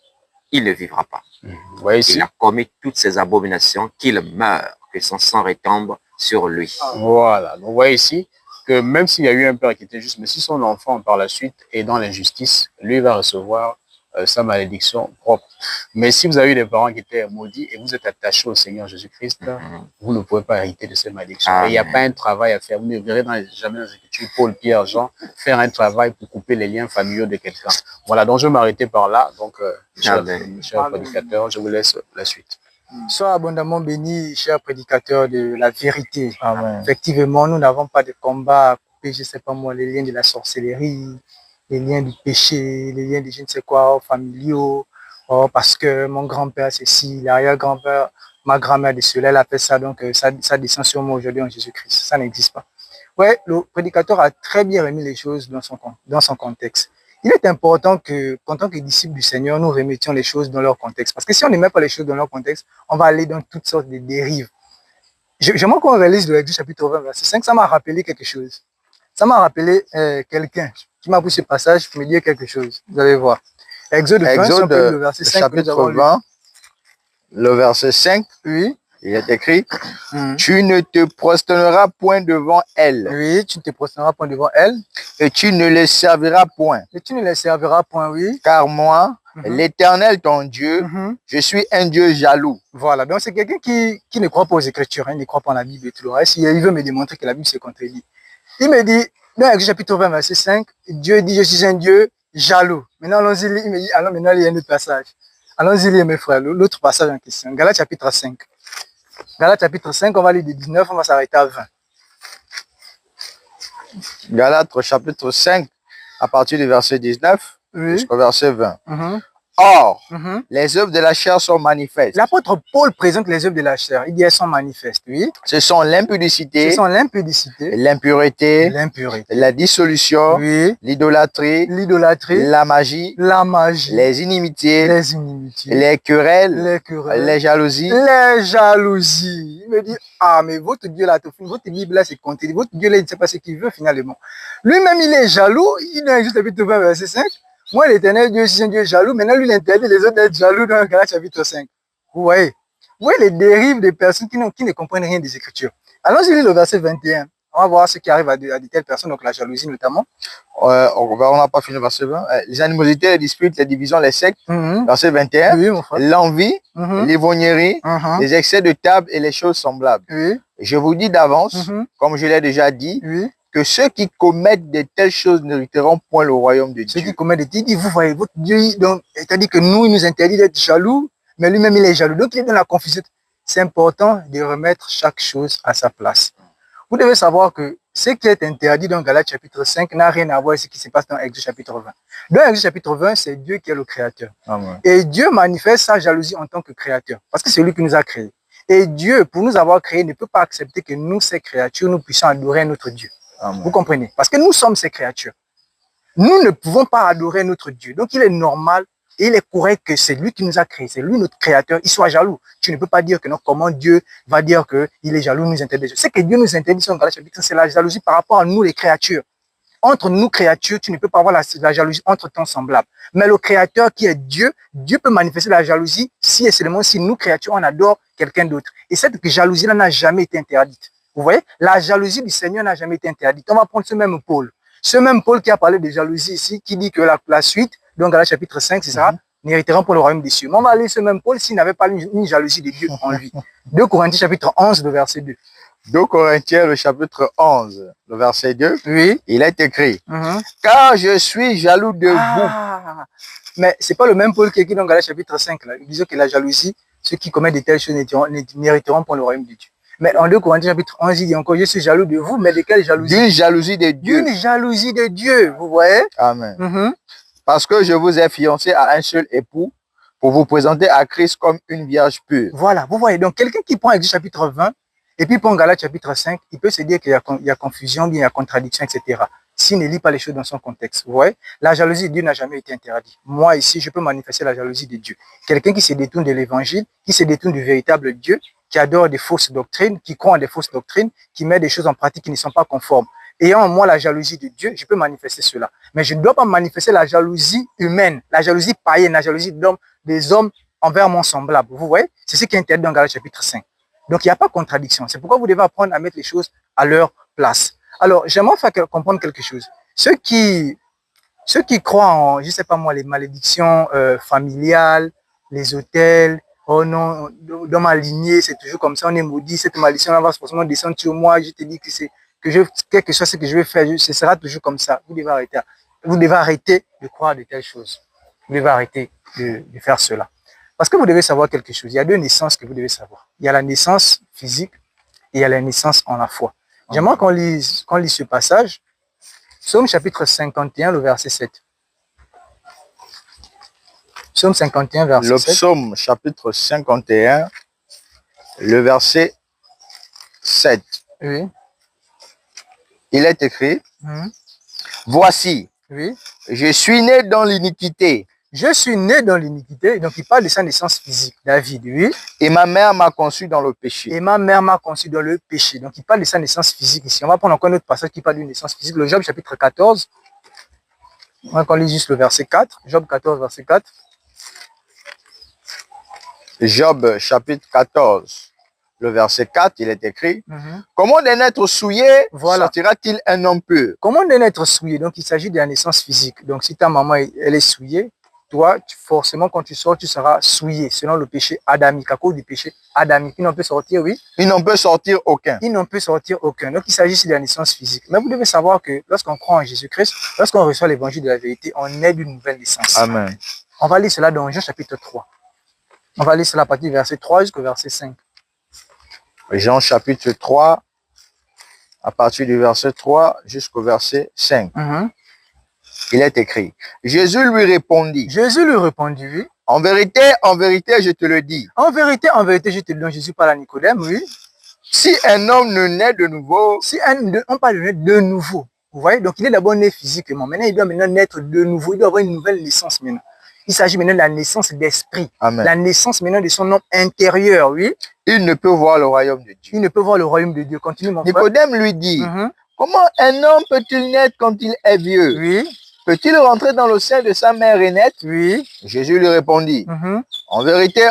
il ne vivra pas. Il a commis toutes ces abominations, qu'il meure, que son sang retombe sur lui. Voilà. Donc, vous voyez ici que même s'il y a eu un père qui était juste, mais si son enfant par la suite est dans l'injustice, lui va recevoir sa malédiction propre. Mais si vous avez eu des parents qui étaient maudits et vous êtes attachés au Seigneur Jésus-Christ, vous ne pouvez pas hériter de ces malédictions. Et il n'y a pas un travail à faire. Vous ne verrez jamais dans les Écritures Paul, Pierre, Jean faire un travail pour couper les liens familiaux de quelqu'un. Voilà, donc je vais m'arrêter par là. Donc, cher prédicateur, je vous laisse la suite. Sois abondamment béni, cher prédicateur de la vérité. Amen. Effectivement, nous n'avons pas de combat à couper, je ne sais pas moi, les liens de la sorcellerie, les liens du péché, les liens de je ne sais quoi, familiaux, parce que mon grand-père c'est ci, l'arrière-grand-père, ma grand-mère de cela, elle a fait ça, donc ça descend sur moi aujourd'hui en Jésus-Christ. Ça n'existe pas. Ouais, le prédicateur a très bien remis les choses dans son contexte. Il est important que, en tant que disciples du Seigneur, nous remettions les choses dans leur contexte. Parce que si on ne met pas les choses dans leur contexte, on va aller dans toutes sortes de dérives. J'aimerais qu'on réalise le Exode chapitre 20, verset 5. Ça m'a rappelé quelque chose. Ça m'a rappelé quelqu'un qui m'a pris ce passage pour me dire quelque chose. Vous allez voir. Exode 20, le verset 5. Chapitre 20, le verset 5. Oui. Il est écrit, tu ne te prosterneras point devant elle. Oui, tu ne te prosterneras point devant elle. Et tu ne les serviras point. Et tu ne les serviras point, oui. Car moi, l'Éternel ton Dieu, je suis un Dieu jaloux. Voilà, donc c'est quelqu'un qui ne croit pas aux Écritures, il ne croit pas en la Bible et tout le reste. Il veut me démontrer que la Bible se contredit. Il me dit, dans Exode chapitre 20, verset 5, Dieu dit, je suis un Dieu jaloux. Maintenant, allons-y, il me dit, alors maintenant, il y a un autre passage. Allons-y lire, mes frères, l'autre passage en question. Galates chapitre 5. Galates chapitre 5, on va lire de 19, on va s'arrêter à 20. Galates chapitre 5, à partir du verset 19 Oui. jusqu'au verset 20. Mhm. Or, Mhm. les œuvres de la chair sont manifestes. L'apôtre Paul présente les œuvres de la chair. Il dit elles sont manifestes, oui. Ce sont Ce l'impudicité, sont l'impudicité, l'impureté, l'impurité, la dissolution, oui, l'idolâtrie, l'idolâtrie, la magie, la magie, les inimitiés, les inimitiés, les querelles, les querelles, les jalousies, les jalousies. Il me dit, ah, mais votre Dieu là, votre Bible là, c'est compté. Votre Dieu là, il ne sait pas ce qu'il veut finalement. Lui-même, il est jaloux. Il est juste chapitre 20, verset 5. Moi, l'éternel Dieu, c'est un Dieu jaloux. Maintenant, lui, il interdit les autres d'être jaloux dans Galates chapitre 5. Vous voyez? Vous voyez les dérives des personnes qui ne comprennent rien des Écritures. Allons-y, lire le verset 21. On va voir ce qui arrive à de telles personnes, donc la jalousie notamment. on n'a pas fini le verset 20. Les animosités, les disputes, les divisions, les sectes. Verset 21. Oui, mon frère. L'envie, l'ivrognerie, les excès de table et les choses semblables. Oui. Je vous dis d'avance, comme je l'ai déjà dit, Oui. que ceux qui commettent de telles choses n'hériteront point le royaume de Ceux Dieu. qui commettent des titres, vous voyez, votre Dieu, c'est-à-dire que nous, il nous interdit d'être jaloux, mais lui-même, il est jaloux. Donc, il est dans la confusion. C'est important de remettre chaque chose à sa place. Vous devez savoir que ce qui est interdit dans Galates chapitre 5 n'a rien à voir avec ce qui se passe dans Exode chapitre 20. Dans Exode chapitre 20, c'est Dieu qui est le créateur. Amen. Et Dieu manifeste sa jalousie en tant que créateur, parce que c'est lui qui nous a créés. Et Dieu, pour nous avoir créés, ne peut pas accepter que nous, ces créatures, nous puissions adorer notre Dieu. Amen. Vous comprenez? Parce que nous sommes ces créatures. Nous ne pouvons pas adorer notre Dieu. Donc, il est normal et il est correct que c'est lui qui nous a créés, c'est lui notre créateur, il soit jaloux. Tu ne peux pas dire que non, comment Dieu va dire qu'il est jaloux, nous interdit. C'est que Dieu nous interdit, c'est la jalousie par rapport à nous, les créatures. Entre nous, créatures, tu ne peux pas avoir la jalousie entre ton semblable. Mais le créateur qui est Dieu, Dieu peut manifester la jalousie si et seulement si nous, créatures, on adore quelqu'un d'autre. Et cette jalousie-là n'a jamais été interdite. Vous voyez, la jalousie du Seigneur n'a jamais été interdite. On va prendre ce même Paul. Ce même Paul qui a parlé de jalousie ici, qui dit que la suite, donc à la chapitre 5, c'est ça, n'hériteront pour le royaume des cieux. Mais on va aller ce même Paul s'il n'avait pas une jalousie de Dieu en lui. 2 Corinthiens chapitre 11, le verset 2. 2 Corinthiens, le chapitre 11, le verset 2, oui. Il est écrit, car je suis jaloux de vous. Mais ce n'est pas le même Paul qui écrit dans Galates chapitre 5. Là. Il disait que la jalousie, ceux qui commettent de telles choses n'hériteront pour le royaume de Dieu. Mais en 2 Corinthiens chapitre 11, il dit encore, je suis jaloux de vous, mais de quelle jalousie? D'une jalousie de Dieu. D'une jalousie de Dieu, vous voyez? Amen. Parce que je vous ai fiancé à un seul époux pour vous présenter à Christ comme une vierge pure. Voilà, vous voyez. Donc, quelqu'un qui prend Exode chapitre 20 et puis prend Galates chapitre 5, il peut se dire qu'il y a confusion, bien il y a contradiction, etc. S'il ne lit pas les choses dans son contexte. Vous voyez, la jalousie de Dieu n'a jamais été interdite. Moi, ici, je peux manifester la jalousie de Dieu. Quelqu'un qui se détourne de l'évangile, qui se détourne du véritable Dieu, qui adore des fausses doctrines, qui croit en des fausses doctrines, qui met des choses en pratique qui ne sont pas conformes. Ayant en moi la jalousie de Dieu, je peux manifester cela. Mais je ne dois pas manifester la jalousie humaine, la jalousie païenne, la jalousie des hommes envers mon semblable. Vous voyez, c'est ce qui est interdit dans Galates chapitre 5. Donc, il n'y a pas de contradiction. C'est pourquoi vous devez apprendre à mettre les choses à leur place. Alors, j'aimerais faire comprendre quelque chose. Ceux qui croient en, je ne sais pas moi, les malédictions familiales, les hôtels, oh non, dans ma lignée, c'est toujours comme ça, on est maudit, cette malédiction va forcément descendre sur moi, je te dis quel que soit ce que je vais faire, ce sera toujours comme ça. Vous devez arrêter de croire de telles choses. Vous devez arrêter de faire cela. Parce que vous devez savoir quelque chose. Il y a 2 naissances que vous devez savoir. Il y a la naissance physique et il y a la naissance en la foi. J'aimerais qu'on lise ce passage. Psaume chapitre 51, le verset 7. Psaume 51, verset 7. Le psaume chapitre 51, le verset 7. Oui. Il est écrit, voici, je suis né dans l'iniquité. Je suis né dans l'iniquité, donc il parle de sa naissance physique, David, oui. Et ma mère m'a conçu dans le péché. Et ma mère m'a conçu dans le péché. Donc il parle de sa naissance physique ici. On va prendre encore un autre passage qui parle d'une naissance physique, le Job chapitre 14. On va lire juste le verset 4. Job 14, verset 4. Job chapitre 14, le verset 4, il est écrit, comment d'un être souillé sortira-t-il un homme pur? Comment d'un être souillé? Donc il s'agit de la naissance physique. Donc si ta maman elle est souillée, toi, forcément, quand tu sors, tu seras souillé, selon le péché adamique, à cause du péché adamique. Il n'en peut sortir, oui. Il n'en peut sortir aucun. Il n'en peut sortir aucun. Donc, il s'agit ici de la naissance physique. Mais vous devez savoir que lorsqu'on croit en Jésus-Christ, lorsqu'on reçoit l'évangile de la vérité, on est d'une nouvelle naissance. Amen. On va lire cela dans Jean chapitre 3. On va lire cela à partir du verset 3 jusqu'au verset 5. Jean chapitre 3, à partir du verset 3 jusqu'au verset 5. Il est écrit, Jésus lui répondit. Jésus lui répondit, en vérité, je te le dis. En vérité, je te le dis. Donc Jésus parle à Nicodème, oui. Si un homme ne naît de nouveau, on parle de naître de nouveau. Vous voyez, donc il est d'abord né physiquement. Maintenant, il doit naître de nouveau. Il doit avoir une nouvelle naissance maintenant. Il s'agit maintenant de la naissance d'esprit. La naissance maintenant de son homme intérieur, oui. Il ne peut voir le royaume de Dieu. Il ne peut voir le royaume de Dieu. Continue, mon frère. Nicodème lui dit, comment un homme peut-il naître quand il est vieux? Oui. Peut-il rentrer dans le sein de sa mère et naître? Oui. Jésus lui répondit, en vérité,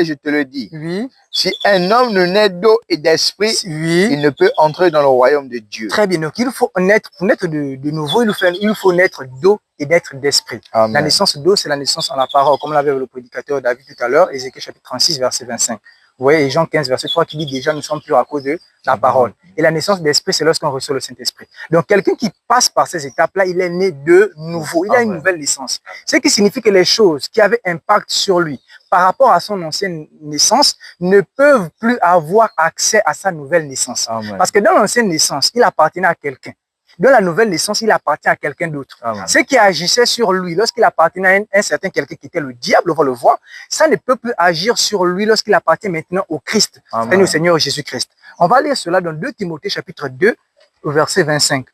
je te le dis. Oui. Si un homme ne naît d'eau et d'esprit, il ne peut entrer dans le royaume de Dieu. Très bien. Donc, il faut naître, pour naître de nouveau, il faut naître d'eau et d'être d'esprit. La naissance d'eau, c'est la naissance en la parole, comme l'avait le prédicateur David tout à l'heure, Ézéchiel chapitre 36, verset 25. Vous voyez, Jean 15, verset 3, qui dit déjà, nous sommes purs à cause de la parole. Et la naissance d'esprit, c'est lorsqu'on reçoit le Saint-Esprit. Donc, quelqu'un qui passe par ces étapes-là, il est né de nouveau. Il a une nouvelle naissance. Ce qui signifie que les choses qui avaient impact sur lui par rapport à son ancienne naissance ne peuvent plus avoir accès à sa nouvelle naissance. Parce que dans l'ancienne naissance, il appartenait à quelqu'un. Dans la nouvelle naissance, il appartient à quelqu'un d'autre. Ce qui agissait sur lui lorsqu'il appartenait à un certain quelqu'un qui était le diable, on va le voir, ça ne peut plus agir sur lui lorsqu'il appartient maintenant au Christ, au Seigneur Jésus-Christ. On va lire cela dans 2 Timothée chapitre 2, au verset 25.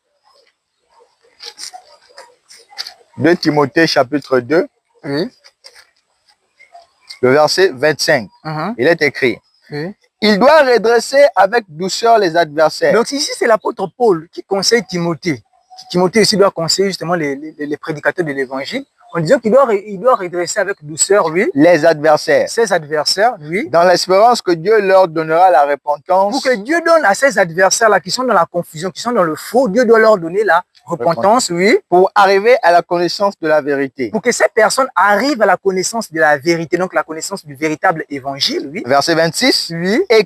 2 Timothée chapitre 2, oui. Le verset 25. Il est écrit, oui. Il doit redresser avec douceur les adversaires. Donc ici, c'est l'apôtre Paul qui conseille Timothée. Timothée aussi doit conseiller justement les prédicateurs de l'évangile en disant qu'il doit redresser avec douceur, lui, les adversaires. Ses adversaires, oui. Dans l'espérance que Dieu leur donnera la repentance. Pour que Dieu donne à ces adversaires-là qui sont dans la confusion, qui sont dans le faux, Dieu doit leur donner la repentance, oui. Pour arriver à la connaissance de la vérité. Pour que ces personnes arrivent à la connaissance de la vérité, donc la connaissance du véritable évangile, oui. Verset 26. Oui. Et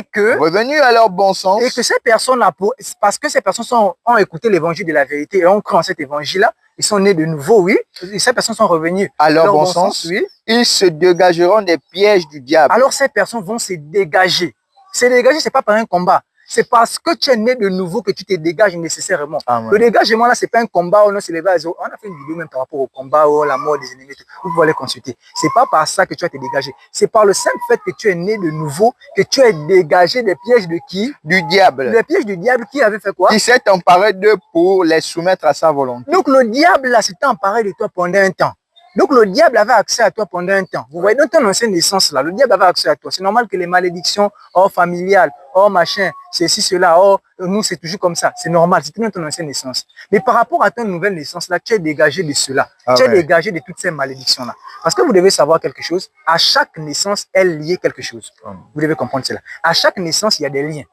que, revenus à leur bon sens, et que ces personnes-là, parce que ces personnes ont écouté l'évangile de la vérité et ont cru en cet évangile-là, ils sont nés de nouveau, oui. Et ces personnes sont revenues à leur bon sens, oui. Ils se dégageront des pièges du diable. Alors ces personnes vont se dégager. Se dégager, c'est pas par un combat. C'est parce que tu es né de nouveau que tu te dégages nécessairement. Le dégagement là, c'est pas un combat. On a fait une vidéo même par rapport au combat ou la mort des ennemis. Vous pouvez aller consulter. C'est pas par ça que tu vas te dégager. C'est par le simple fait que tu es né de nouveau que tu es dégagé des pièges de qui? Du diable. Les pièges du diable qui avait fait quoi? Qui s'est emparé d'eux pour les soumettre à sa volonté. Donc le diable là s'est emparé de toi pendant un temps. Donc le diable avait accès à toi pendant un temps. Vous voyez, dans ton ancienne naissance là, le diable avait accès à toi. C'est normal que les malédictions, familiales, machin, ceci, cela, nous c'est toujours comme ça. C'est normal, c'est dans ton ancienne naissance. Mais par rapport à ton nouvelle naissance là, tu es dégagé de cela. Tu es dégagé de toutes ces malédictions là. Parce que vous devez savoir quelque chose, à chaque naissance est lié quelque chose. Vous devez comprendre cela. À chaque naissance, il y a des liens.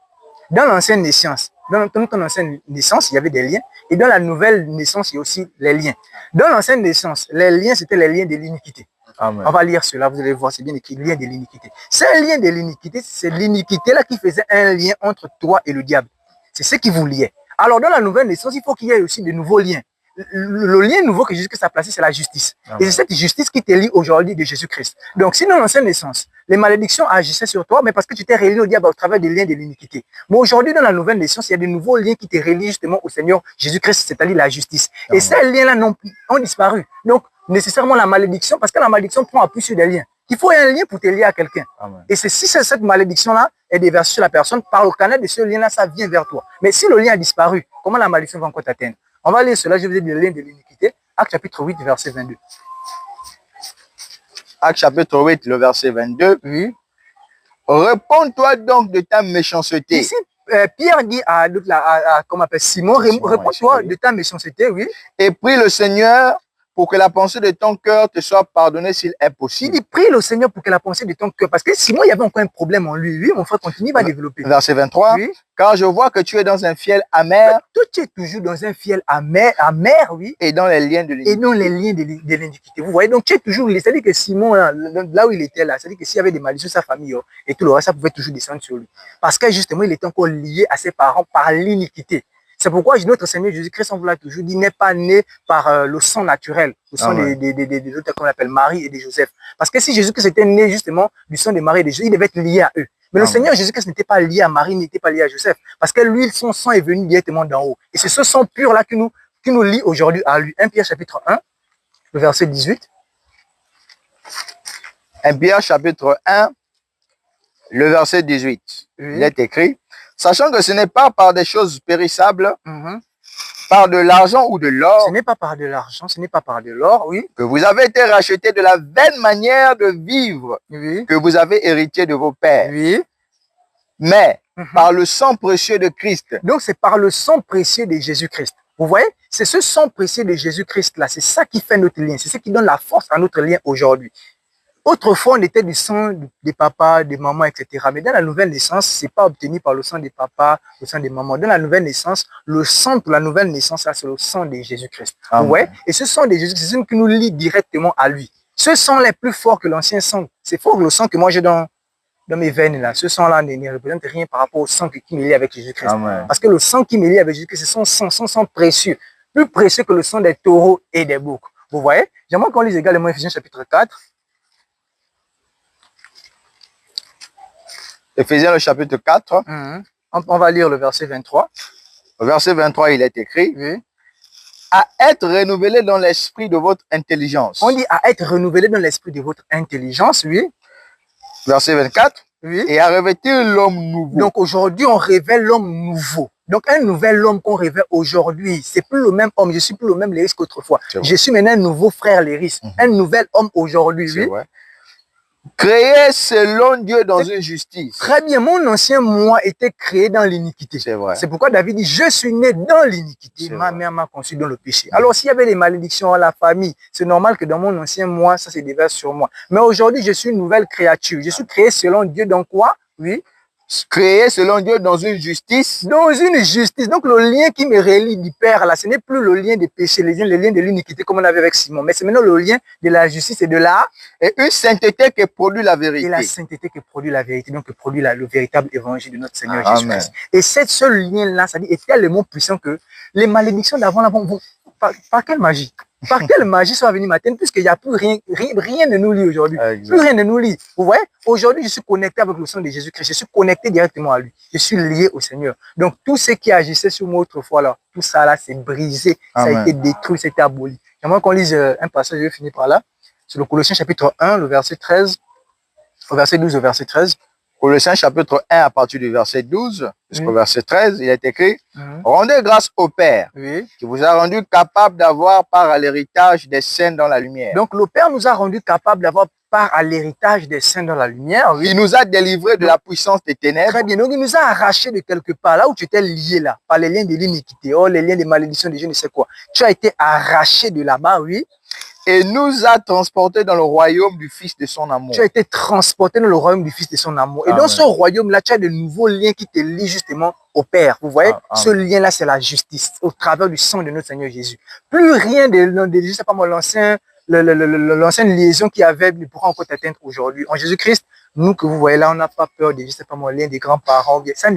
Dans l'ancienne naissance, dans ton ancienne naissance, il y avait des liens. Et dans la nouvelle naissance, il y a aussi les liens. Dans l'ancienne naissance, les liens, c'était les liens de l'iniquité. On va lire cela, vous allez voir, c'est bien écrit, lien de l'iniquité. Ces liens de l'iniquité, c'est l'iniquité-là qui faisait un lien entre toi et le diable. C'est ce qui vous liait. Alors, dans la nouvelle naissance, il faut qu'il y ait aussi de nouveaux liens. Le lien nouveau que Jésus-Christ a placé, c'est la justice. Et c'est cette justice qui te lie aujourd'hui de Jésus-Christ. Donc, si dans l'ancienne naissance, les malédictions agissaient sur toi, mais parce que tu t'es relié au diable au travers des liens de l'iniquité. Mais aujourd'hui, dans la nouvelle naissance, il y a de nouveaux liens qui te relient justement au Seigneur Jésus-Christ, c'est-à-dire la justice. Et ces liens-là ont disparu. Donc, nécessairement la malédiction, parce que la malédiction prend appui sur des liens. Il faut un lien pour te lier à quelqu'un. Et c'est si cette malédiction-là est déversée sur la personne, par le canal de ce lien-là, ça vient vers toi. Mais si le lien a disparu, comment la malédiction va encore t'atteindre? On va lire cela, je vous ai dit le lien de l'iniquité, Acte chapitre 8, verset 22. Acte chapitre 8, le verset 22. Oui. Réponds-toi donc de ta méchanceté. Ici, Pierre dit à Simon, réponds-toi de ta méchanceté, oui. Et prie le Seigneur pour que la pensée de ton cœur te soit pardonnée s'il est possible. Il dit, prie le Seigneur pour que la pensée de ton cœur, parce que Simon, il y avait encore un problème en lui. Oui, mon frère continue, il va développer. Verset 23. Oui. Car je vois que tu es dans un fiel amer. Toi, tu es toujours dans un fiel amer, oui. Et dans les liens de l'iniquité. Et dans les liens de l'iniquité. Vous voyez, donc tu es toujours, c'est-à-dire que Simon, là où il était là, c'est-à-dire que s'il y avait des maladies sur sa famille et tout le reste, ça pouvait toujours descendre sur lui. Parce que justement, il était encore lié à ses parents par l'iniquité. C'est pourquoi notre Seigneur Jésus-Christ, on vous l'a toujours dit, n'est pas né par le sang naturel, le sang des autres qu'on appelle Marie et de Joseph. Parce que si Jésus-Christ était né justement du sang de Marie et de Joseph, il devait être lié à eux. Mais le Seigneur Jésus-Christ n'était pas lié à Marie, n'était pas lié à Joseph. Parce que lui, son sang est venu directement d'en haut. Et c'est ce sang pur-là qui nous lie aujourd'hui à lui. 1 Pierre chapitre 1, le verset 18. 1 Pierre chapitre 1, le verset 18. Il est écrit, sachant que ce n'est pas par des choses périssables, par de l'argent ou de l'or. Ce n'est pas par de l'argent, ce n'est pas par de l'or, oui. Que vous avez été rachetés de la vaine manière de vivre que vous avez hérité de vos pères. Oui. Mais par le sang précieux de Christ. Donc c'est par le sang précieux de Jésus-Christ. Vous voyez, c'est ce sang précieux de Jésus-Christ là, c'est ça qui fait notre lien, c'est ce qui donne la force à notre lien aujourd'hui. Autrefois, on était du sang des papas, des mamans, etc. Mais dans la nouvelle naissance, c'est pas obtenu par le sang des papas, le sang des mamans. Dans la nouvelle naissance, le sang pour la nouvelle naissance, c'est le sang de Jésus-Christ. Vous voyez? Et ce sang de Jésus-Christ, c'est ce qui nous lie directement à lui. Ce sang-là est plus fort que l'ancien sang. C'est fort que le sang que moi j'ai dans mes veines là. Ce sang-là ne représente rien par rapport au sang qui me lie avec Jésus-Christ. Parce que le sang qui me lie avec Jésus-Christ, c'est son sang précieux. Plus précieux que le sang des taureaux et des boucs. Vous voyez? J'aimerais qu'on lise également Ephésiens chapitre 4. Ephésiens le chapitre 4. On va lire le verset 23. Au verset 23, il est écrit, à être renouvelé dans l'esprit de votre intelligence. On dit à être renouvelé dans l'esprit de votre intelligence, oui. Verset 24, et à revêtir l'homme nouveau. Donc aujourd'hui, on révèle l'homme nouveau. Donc un nouvel homme qu'on révèle aujourd'hui, c'est plus le même homme, je suis plus le même Léris qu'autrefois. Je suis maintenant un nouveau frère Léris, un nouvel homme aujourd'hui, oui. Créé selon Dieu dans une justice. Très bien, mon ancien moi était créé dans l'iniquité. C'est vrai. C'est pourquoi David dit, je suis né dans l'iniquité, ma mère m'a conçu dans le péché. Alors s'il y avait des malédictions à la famille, c'est normal que dans mon ancien moi, ça se déverse sur moi. Mais aujourd'hui, je suis une nouvelle créature. Je suis créé selon Dieu dans quoi? Oui. Créé selon Dieu dans une justice. Dans une justice. Donc le lien qui me relie du Père là, ce n'est plus le lien des péchés, le lien de l'iniquité comme on avait avec Simon, mais c'est maintenant le lien de la justice et de la... Et une sainteté qui produit la vérité. Et la sainteté qui produit la vérité, donc qui produit le véritable évangile de notre Seigneur Jésus-Christ. Et ce lien-là, ça dit, est tellement puissant que les malédictions d'avant là vont... Par quelle magie? Par quelle magie sont venus m'atteindre, puisqu'il n'y a plus rien ne nous lie aujourd'hui. Plus rien ne nous lie. Vous voyez, aujourd'hui, je suis connecté avec le sang de Jésus-Christ. Je suis connecté directement à lui. Je suis lié au Seigneur. Donc, tout ce qui agissait sur moi autrefois, là, tout ça, là, c'est brisé. Ça a été détruit, ça a été aboli. J'aimerais qu'on lise un passage, je vais finir par là. C'est le Colossiens chapitre 1, le verset 13, au verset 12 au verset 13. Colossiens chapitre 1 à partir du verset 12 jusqu'au verset 13, il est écrit, rendez grâce au Père qui vous a rendu capable d'avoir part à l'héritage des saints dans la lumière. Donc le Père nous a rendu capable d'avoir part à l'héritage des saints dans la lumière. Il nous a délivrés de la puissance des ténèbres. Très bien, donc il nous a arrachés de quelque part, là où tu étais lié là, par les liens de l'iniquité, les liens de malédiction de je ne sais quoi. Tu as été arraché de là-bas, oui. Et nous a transportés dans le royaume du Fils de son amour. Tu as été transporté dans le royaume du Fils de son amour. Et dans ce royaume-là, tu as de nouveaux liens qui te lient justement au Père. Vous voyez, ce lien-là, c'est la justice au travers du sang de notre Seigneur Jésus. Plus rien je sais pas moi, l'ancienne liaison qu'il y avait ne pourra encore t'atteindre aujourd'hui. En Jésus-Christ, nous que vous voyez là, on n'a pas peur de, je sais pas moi, lien des grands-parents. Ça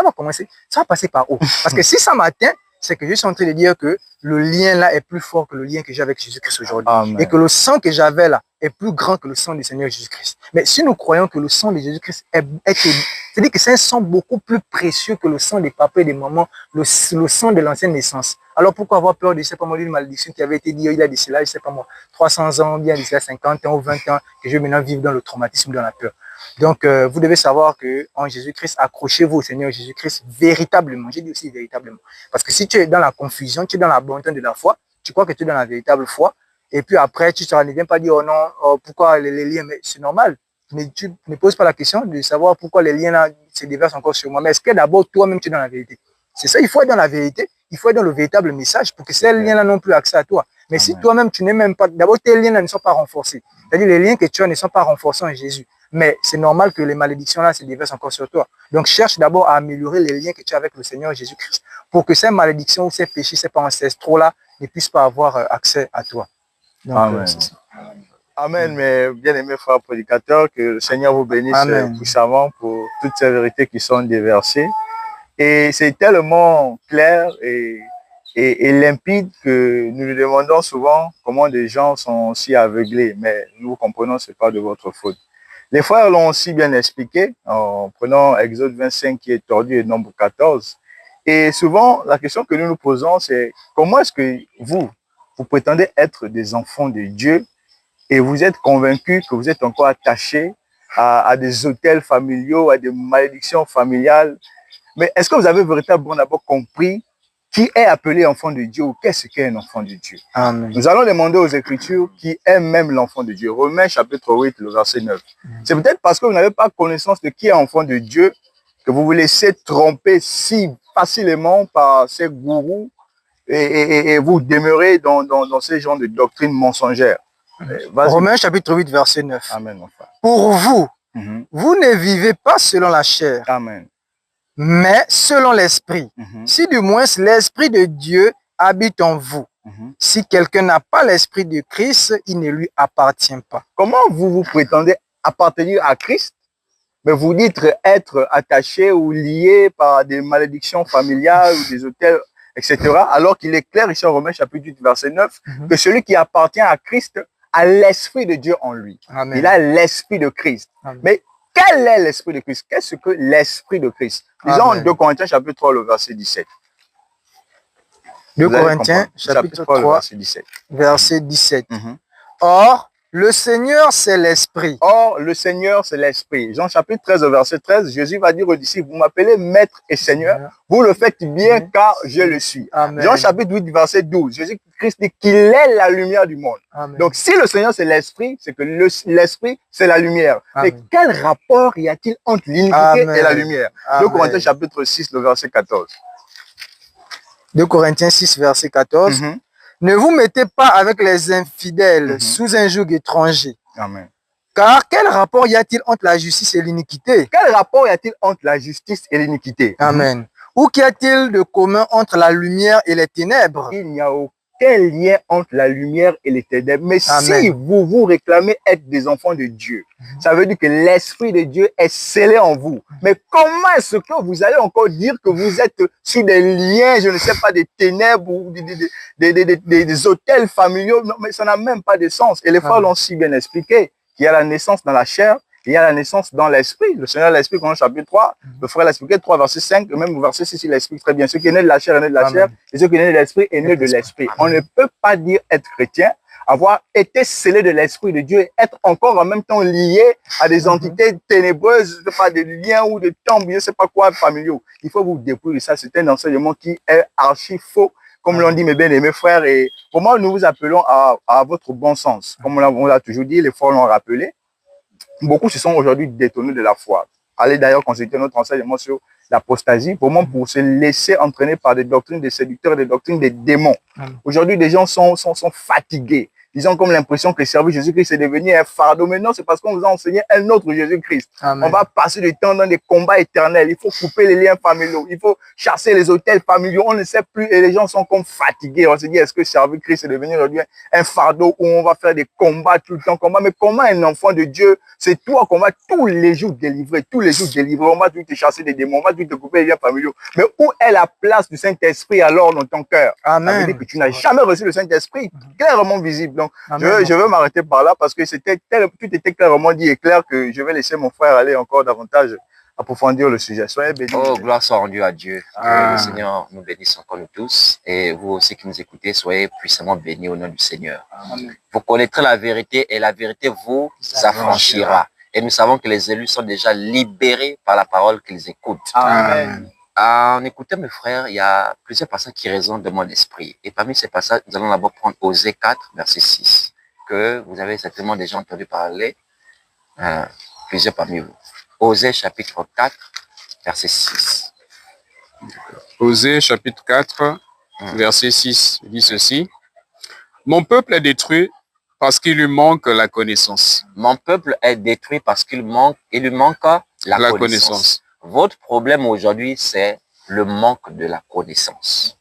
va commencer, ça va passer par où? Parce que si ça m'atteint, c'est que je suis en train de dire que le lien là est plus fort que le lien que j'ai avec Jésus-Christ aujourd'hui. Et que le sang que j'avais là est plus grand que le sang du Seigneur Jésus-Christ. Mais si nous croyons que le sang de Jésus-Christ c'est-à-dire que c'est un sang beaucoup plus précieux que le sang des papas et des mamans, le sang de l'ancienne naissance. Alors pourquoi avoir peur de, je sais pas moi, d'une malédiction qui avait été dit il y a de cela, je sais pas moi, 300 ans, bien de cela 50 ans ou 20 ans, que je vais maintenant vivre dans le traumatisme, dans la peur. Donc, vous devez savoir que en Jésus-Christ, accrochez-vous au Seigneur Jésus-Christ véritablement. J'ai dit aussi véritablement. Parce que si tu es dans la confusion, tu es dans l'abandon de la foi, tu crois que tu es dans la véritable foi, et puis après, tu ne viens pas dire, oh non, pourquoi les liens, mais c'est normal. Mais tu ne poses pas la question de savoir pourquoi les liens là se déversent encore sur moi. Mais est-ce que d'abord, toi-même, tu es dans la vérité? C'est ça, il faut être dans la vérité, il faut être dans le véritable message pour que ces liens-là n'ont plus accès à toi. Mais si toi-même, tu n'es même pas, d'abord, tes liens-là ne sont pas renforcés. C'est-à-dire, les liens que tu as ne sont pas renforcés en Jésus. Mais c'est normal que les malédictions-là se déversent encore sur toi. Donc, cherche d'abord à améliorer les liens que tu as avec le Seigneur Jésus-Christ pour que ces malédictions ou ces péchés, ces pas ancestraux-là ne puissent pas avoir accès à toi. Donc, amen. Amen, mes bien-aimés frères prédicateurs, que le Seigneur vous bénisse puissamment pour toutes ces vérités qui sont déversées. Et c'est tellement clair et limpide que nous nous demandons souvent comment des gens sont si aveuglés, mais nous comprenons que ce n'est pas de votre faute. Les frères l'ont aussi bien expliqué en prenant Exode 25 qui est tordu et Nombre 14. Et souvent, la question que nous nous posons, c'est comment est-ce que vous prétendez être des enfants de Dieu et vous êtes convaincus que vous êtes encore attachés à des autels familiaux, à des malédictions familiales. Mais est-ce que vous avez véritablement d'abord compris qui est appelé enfant de Dieu ou qu'est-ce qu'est un enfant de Dieu? Amen. Nous allons demander aux Écritures qui est même l'enfant de Dieu. Romains chapitre 8, le verset 9. C'est peut-être parce que vous n'avez pas connaissance de qui est enfant de Dieu que vous vous laissez tromper si facilement par ces gourous et vous demeurez dans ces genres de doctrines mensongères. Romains chapitre 8, verset 9. Amen, mon frère. Pour vous, vous ne vivez pas selon la chair, Amen. mais selon l'esprit. Si du moins l'esprit de Dieu habite en vous. Si quelqu'un n'a pas l'esprit de Christ, il ne lui appartient pas. Comment vous prétendez appartenir à Christ, mais vous dites être attaché ou lié par des malédictions familiales ou des autels, etc. Alors qu'il est clair ici en Romains chapitre 8, verset 9, que celui qui appartient à Christ a l'esprit de Dieu en lui. Amen. Il a l'esprit de Christ. Amen. Mais quel est l'esprit de Christ? Qu'est-ce que l'esprit de Christ? Lisons en 2 Corinthiens chapitre 3, le verset 17. 2 Corinthiens chapitre 3, verset 17. Or, le Seigneur, c'est l'Esprit. Or, le Seigneur, c'est l'Esprit. Jean chapitre 13, verset 13, Jésus va dire aux disciples, vous m'appelez Maître et Seigneur, vous le faites bien car je le suis. Amen. Jean chapitre 8, verset 12, Jésus-Christ dit qu'il est la lumière du monde. Amen. Donc, si le Seigneur, c'est l'Esprit, c'est que l'Esprit, c'est la lumière. Amen. Mais quel rapport y a-t-il entre l'iniquité et la lumière? 2 Corinthiens chapitre 6, le verset 14. 2 Corinthiens 6, verset 14. Ne vous mettez pas avec les infidèles sous un joug étranger. Amen. Car quel rapport y a-t-il entre la justice et l'iniquité? Quel rapport y a-t-il entre la justice et l'iniquité? Amen. Ou qu'y a-t-il de commun entre la lumière et les ténèbres? Il n'y a aucun lien entre la lumière et les ténèbres. Mais Amen. si vous vous réclamez être des enfants de Dieu, ça veut dire que l'Esprit de Dieu est scellé en vous. Mais comment est-ce que vous allez encore dire que vous êtes sur des liens, je ne sais pas, des ténèbres ou des hôtels familiaux? Non, mais ça n'a même pas de sens. Et les frères l'ont si bien expliqué, qu'il y a la naissance dans la chair, il y a la naissance dans l'esprit. Le Seigneur l'esprit, dans le chapitre 3, le frère l'expliqué, 3, verset 5, même verset 6, il l'explique très bien. Ce qui est né de la chair est né de la chair, et ce qui est né de l'esprit est né de l'esprit. On ne peut pas dire être chrétien, avoir été scellé de l'esprit de Dieu et être encore en même temps lié à des entités ténébreuses, je sais pas, des liens ou des temples, je ne sais pas quoi, familiaux. Il faut vous dépouiller ça. C'est un enseignement qui est archi faux, comme l'ont dit mes bien-aimés frères. Et pour moi, nous vous appelons à votre bon sens. Comme on l'a toujours dit, les frères l'ont rappelé. Beaucoup se sont aujourd'hui détournés de la foi. Allez d'ailleurs consulter notre enseignement sur l'apostasie, pour se laisser entraîner par des doctrines des séducteurs, des doctrines des démons. Aujourd'hui, des gens sont fatigués. Ils ont comme l'impression que servir Jésus-Christ est devenu un fardeau. Mais non, c'est parce qu'on vous a enseigné un autre Jésus-Christ. On va passer du temps dans des combats éternels. Il faut couper les liens familiaux. Il faut chasser les hôtels familiaux. On ne sait plus et les gens sont comme fatigués. On se dit, est-ce que servir Christ est devenu aujourd'hui un fardeau où on va faire des combats tout le temps? Mais comment un enfant de Dieu, c'est toi qu'on va tous les jours délivrer, tous les jours délivrer. On va tout te chasser des démons, on va tout te couper les liens familiaux. Mais où est la place du Saint-Esprit alors dans ton cœur? Amen. Ça veut dire que tu n'as jamais reçu le Saint-Esprit, clairement visible. Donc, je veux m'arrêter par là parce que tout était clairement dit et clair que je vais laisser mon frère aller encore davantage approfondir le sujet. Soyez bénis. Oh, gloire soit rendue à Dieu. Que le Seigneur nous bénisse encore nous tous. Et vous aussi qui nous écoutez, soyez puissamment bénis au nom du Seigneur. Amen. Vous connaîtrez la vérité et la vérité vous affranchira. Et nous savons que les élus sont déjà libérés par la parole qu'ils écoutent. Amen. En écoutant mes frères, il y a plusieurs passages qui résonnent de mon esprit. Et parmi ces passages, nous allons d'abord prendre Osée 4, verset 6, que vous avez certainement déjà entendu parler, plusieurs parmi vous. Osée chapitre 4, verset 6. Osée chapitre 4, verset 6 dit ceci. Mon peuple est détruit parce qu'il lui manque la connaissance. Mon peuple est détruit parce qu'il lui manque la connaissance. Votre problème aujourd'hui, c'est le manque de la connaissance.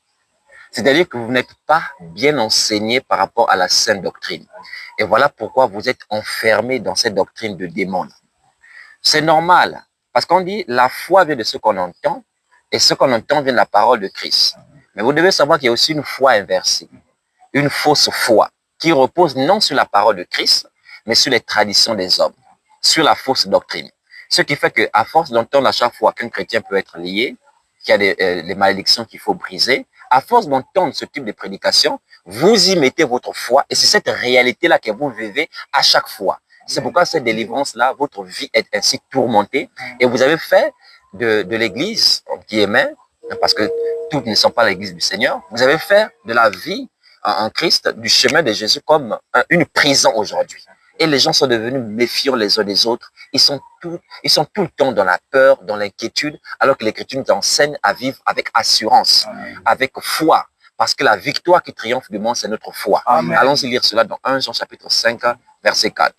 C'est-à-dire que vous n'êtes pas bien enseigné par rapport à la sainte doctrine. Et voilà pourquoi vous êtes enfermé dans cette doctrine de démon. C'est normal, parce qu'on dit la foi vient de ce qu'on entend, et ce qu'on entend vient de la parole de Christ. Mais vous devez savoir qu'il y a aussi une foi inversée, une fausse foi, qui repose non sur la parole de Christ, mais sur les traditions des hommes. sur la fausse doctrine. Ce qui fait qu'à force d'entendre à chaque fois qu'un chrétien peut être lié, qu'il y a des malédictions qu'il faut briser, à force d'entendre ce type de prédication, vous y mettez votre foi et c'est cette réalité-là que vous vivez à chaque fois. C'est pourquoi cette délivrance-là, votre vie est ainsi tourmentée et vous avez fait de l'église, qui aimait, parce que toutes ne sont pas l'église du Seigneur, vous avez fait de la vie en Christ, du chemin de Jésus comme une prison aujourd'hui. Et les gens sont devenus méfiants les uns des autres. Ils sont tout le temps dans la peur, dans l'inquiétude, alors que l'Écriture nous enseigne à vivre avec assurance, avec foi. Parce que la victoire qui triomphe du monde, c'est notre foi. Allons-y lire cela dans 1 Jean chapitre 5, verset 4.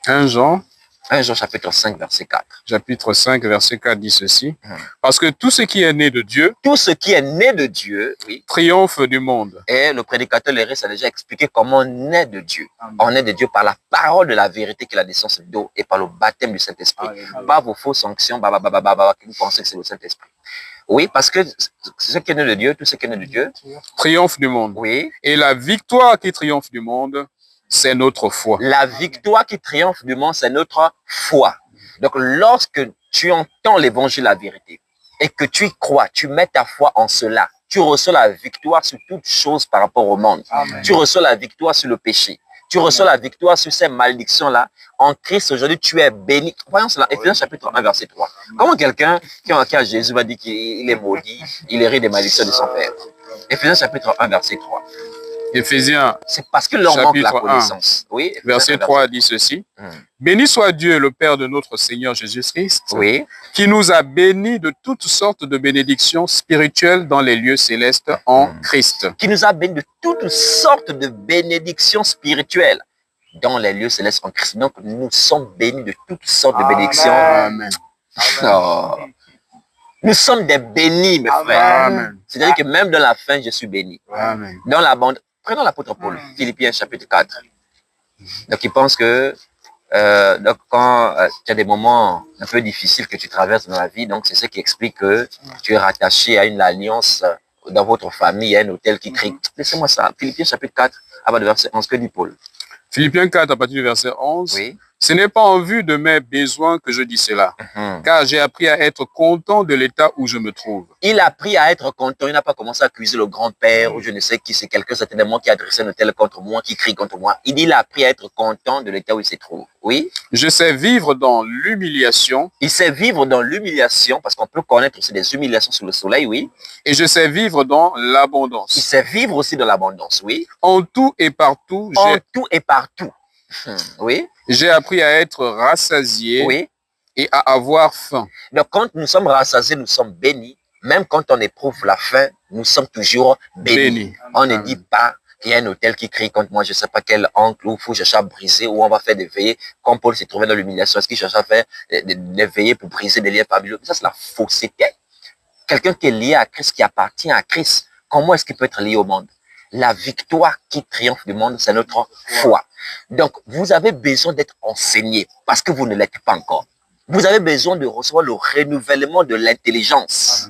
1 Jean 1 Jean chapitre 5, verset 4. Chapitre 5, verset 4 dit ceci. Parce que tout ce qui est né de Dieu, tout ce qui est né de Dieu, oui, triomphe du monde. Et le prédicateur Léris a déjà expliqué comment on est de Dieu. On est de Dieu par la parole de la vérité qui est la naissance d'eau et par le baptême du Saint-Esprit. Pas vos fausses sanctions, que vous pensez que c'est le Saint-Esprit. Oui, parce que ce qui est né de Dieu, tout ce qui est né de Dieu, triomphe du monde. Oui. Et la victoire qui triomphe du monde, c'est notre foi. La victoire qui triomphe du monde, c'est notre foi. Donc, lorsque tu entends l'évangile, la vérité, et que tu y crois, tu mets ta foi en cela, tu reçois la victoire sur toute chose par rapport au monde. Amen. Tu reçois la victoire sur le péché. Tu reçois la victoire sur ces malédictions-là. En Christ, aujourd'hui, tu es béni. Voyons cela, Éphésiens chapitre 1, verset 3. Comment quelqu'un qui a Jésus va dire qu'il est maudit, il hérite des malédictions de son père? Éphésiens chapitre 1, verset 3. Éphésiens, c'est parce que leur manque la connaissance. 1, oui, verset 3 dit ceci. Béni soit Dieu, le Père de notre Seigneur Jésus-Christ, oui, qui nous a bénis de toutes sortes de bénédictions spirituelles dans les lieux célestes en Christ. Qui nous a bénis de toutes sortes de bénédictions spirituelles dans les lieux célestes en Christ. Donc, nous sommes bénis de toutes sortes de bénédictions. Amen. Oh. Nous sommes des bénis, mes frères. C'est-à-dire que même dans la faim, je suis béni. Amen. Dans l'abondance. Prenons l'apôtre Paul, Philippiens chapitre 4. Donc, il pense que donc quand tu as des moments un peu difficiles que tu traverses dans la vie, donc c'est ce qui explique que tu es rattaché à une alliance dans votre famille, à un hôtel qui crie. Laissez-moi ça. Philippiens chapitre 4, à partir du verset 11, que dit Paul? Philippiens 4, à partir du verset 11. Oui. Ce n'est pas en vue de mes besoins que je dis cela, car j'ai appris à être content de l'état où je me trouve. Il a appris à être content, il n'a pas commencé à accuser le grand-père ou je ne sais qui, c'est quelqu'un certainement qui a adressé un hôtel contre moi, qui crie contre moi. Il dit il a appris à être content de l'état où il se trouve. Oui. Je sais vivre dans l'humiliation. Il sait vivre dans l'humiliation, parce qu'on peut connaître aussi des humiliations sous le soleil, oui. Et je sais vivre dans l'abondance. Il sait vivre aussi dans l'abondance, oui. En tout et partout. En tout et partout. Oui. J'ai appris à être rassasié, oui, et à avoir faim. Donc, quand nous sommes rassasiés, nous sommes bénis. Même quand on éprouve la faim, nous sommes toujours bénis. On ne dit pas qu'il y a un hôtel qui crie contre moi, je ne sais pas quel oncle, où il faut chercher à briser, où on va faire des veillées. Comme Paul s'est trouvé dans l'humiliation, est-ce qu'il cherche à faire des veillées pour briser des liens familiaux? Ça, c'est la fausseté. Quelqu'un qui est lié à Christ, qui appartient à Christ, comment est-ce qu'il peut être lié au monde? La victoire qui triomphe du monde, c'est notre foi. Donc, vous avez besoin d'être enseigné parce que vous ne l'êtes pas encore. Vous avez besoin de recevoir le renouvellement de l'intelligence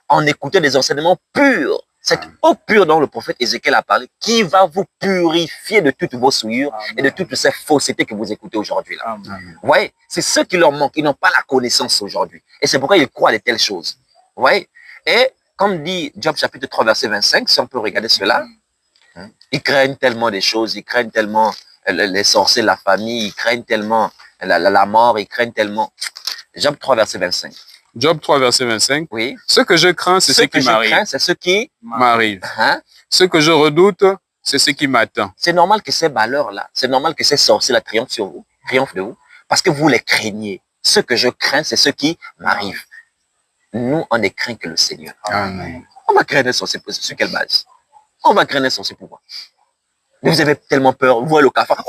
en écoutant des enseignements purs. Cette eau pure dont le prophète Ézéchiel a parlé, qui va vous purifier de toutes vos souillures et de toutes ces faussetés que vous écoutez aujourd'hui. Vous voyez, c'est ce qui leur manque. Ils n'ont pas la connaissance aujourd'hui. Et c'est pourquoi ils croient à de telles choses. Vous voyez? Et comme dit Job chapitre 3, verset 25, si on peut regarder cela, ils craignent tellement des choses, ils craignent tellement les sorciers, la famille, ils craignent tellement la mort, ils craignent tellement. Job 3, verset 25. Job 3, verset 25. Oui. Ce que je crains, c'est ce qui m'arrive. C'est ce qui m'arrive. Ce que je redoute, c'est ce qui m'atteint. C'est normal que ces malheurs-là, c'est normal que ces sorciers-là triomphent sur vous, triomphent de vous, parce que vous les craignez. Ce que je crains, c'est ce qui m'arrive. Nous, on ne craint que le Seigneur. Amen. On va craindre sur quelle base? On va craindre sur pouvoirs. Mais vous avez tellement peur, vous voyez le cafard,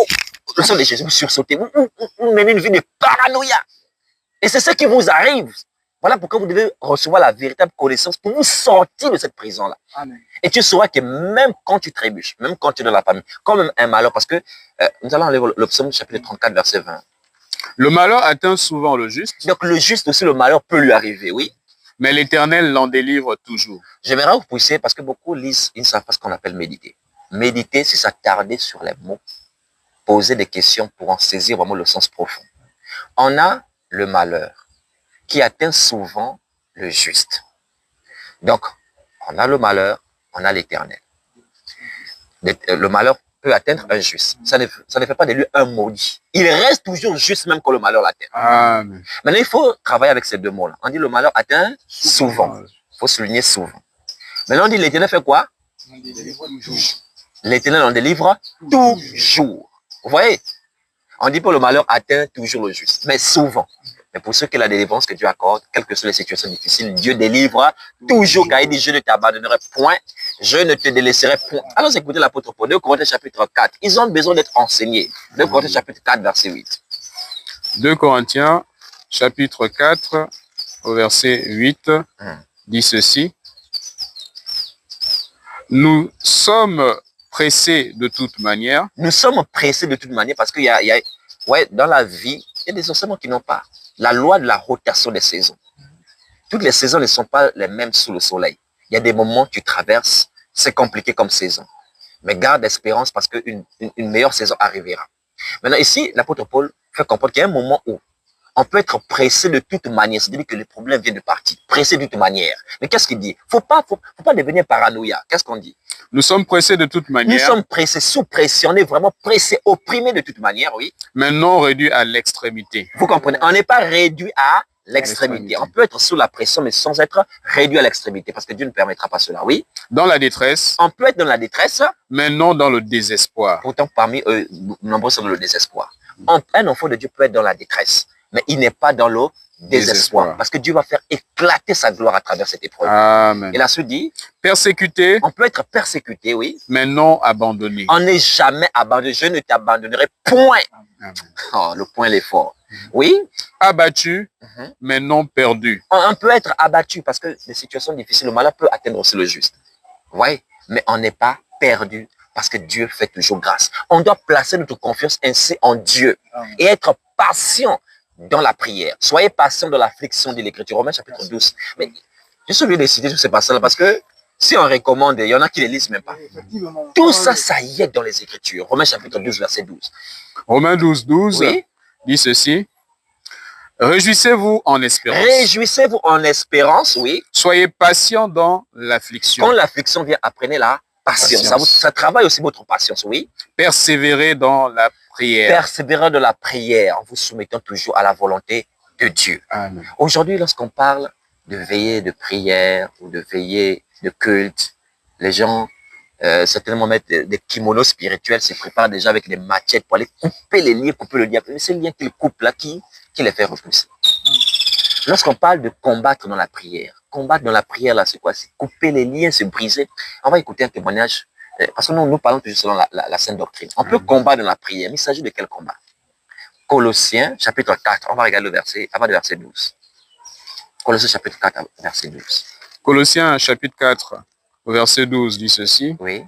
le sang de Jésus, vous sursautez, vous menez une vie de paranoïa. Et c'est ce qui vous arrive. Voilà pourquoi vous devez recevoir la véritable connaissance pour vous sortir de cette prison-là. Et tu sauras que même quand tu trébuches, même quand tu es dans la famille, quand même un malheur, parce que nous allons enlever le psaume chapitre 34, verset 20. Le malheur atteint souvent le juste. Donc le juste aussi, le malheur peut lui arriver, oui. Mais l'Éternel l'en délivre toujours. J'aimerais vous pousser parce que beaucoup lisent, ils ne savent pas ce qu'on appelle méditer. Méditer, c'est s'attarder sur les mots poser des questions pour en saisir vraiment le sens profond. On a le malheur qui atteint souvent le juste. Donc, on a le malheur, on a l'éternel. Le malheur peut atteindre un juste. Ça ne fait pas de lui un maudit. Il reste toujours juste même quand le malheur l'atteint. Amen. Maintenant, il faut travailler avec ces deux mots-là. On dit le malheur atteint souvent. Il faut souligner souvent. Maintenant, on dit l'éternel fait quoi? L'éternel en délivre toujours. Vous voyez? On dit pas le malheur atteint toujours le juste, mais souvent. Mais pour ceux qui ont la délivrance que Dieu accorde, quelles que soient les situations difficiles, Dieu délivre toujours. Car il dit, je ne t'abandonnerai point, je ne te délaisserai point. Alors écoutez l'apôtre Paul, 2 Corinthiens chapitre 4. Ils ont besoin d'être enseignés. 2 Corinthiens chapitre 4, verset 8. 2 Corinthiens, chapitre 4, au verset 8, dit ceci. Nous sommes pressés de toute manière. Nous sommes pressés de toute manière parce qu'il ouais, dans la vie, il y a des enseignements qui n'ont pas la loi de la rotation des saisons. Toutes les saisons ne sont pas les mêmes sous le soleil. Il y a des moments où tu traverses, c'est compliqué comme saison. Mais garde espérance parce qu'une meilleure saison arrivera. Maintenant ici, l'apôtre Paul fait comprendre qu'il y a un moment où on peut être pressé de toute manière. C'est-à-dire que le problème vient de partir. Pressé de toute manière. Mais qu'est-ce qu'il dit? Faut pas devenir paranoïa. Qu'est-ce qu'on dit? Nous sommes pressés de toute manière. Nous sommes pressés, sous-pressionnés, vraiment pressés, opprimés de toute manière, oui. Mais non réduits à l'extrémité. Vous comprenez? On n'est pas réduit à l'extrémité. On peut être sous la pression, mais sans être réduit à l'extrémité, parce que Dieu ne permettra pas cela, oui. Dans la détresse. On peut être dans la détresse. Mais non dans le désespoir. Pourtant, parmi eux, nombreux sont dans le désespoir. Un enfant de Dieu peut être dans la détresse, mais il n'est pas dans le désespoir. Parce que Dieu va faire éclater sa gloire à travers cette épreuve. Amen. Et la suite dit, persécuté. On peut être persécuté, oui. Mais non abandonné. On n'est jamais abandonné. Je ne t'abandonnerai point. Amen. Oh, le point, il est fort. Oui. Abattu, mais non perdu. On peut être abattu parce que les situations difficiles, le malheur peut atteindre aussi le juste. Vous voyez? Mais on n'est pas perdu parce que Dieu fait toujours grâce. On doit placer notre confiance ainsi en Dieu et être patient dans la prière. Soyez patient dans l'affliction de l'Écriture. Romains chapitre 12. Mais je suis obligé de citer tous ces passages-là parce que si on recommande, il y en a qui ne les lisent même pas. Tout ça, ça y est dans les Écritures. Romains chapitre 12, verset 12. Romains 12, 12 oui. Dit ceci. Réjouissez-vous en espérance. Réjouissez-vous en espérance, oui. Soyez patient dans l'affliction. Quand l'affliction vient, apprenez la patience. Ça travaille aussi votre patience, oui. Persévérez dans la prière. Persévérez dans la prière en vous soumettant toujours à la volonté de Dieu. Amen. Aujourd'hui, lorsqu'on parle de veillée de prière ou de veillée de culte, les gens certainement mettent des kimonos spirituels, se préparent déjà avec des machettes pour aller couper les liens, couper le diable. Mais c'est le lien qu'ils coupent là qui les fait repousser. Lorsqu'on parle de combattre dans la prière là, c'est quoi? C'est couper les liens, se briser. On va écouter un témoignage, parce que nous parlons toujours selon la sainte doctrine. On peut combattre dans la prière, mais il s'agit de quel combat? Colossiens, chapitre 4, on va regarder le verset, avant le verset 12. Colossiens, chapitre 4, verset 12. Colossiens, chapitre 4, verset 12, dit ceci. Oui.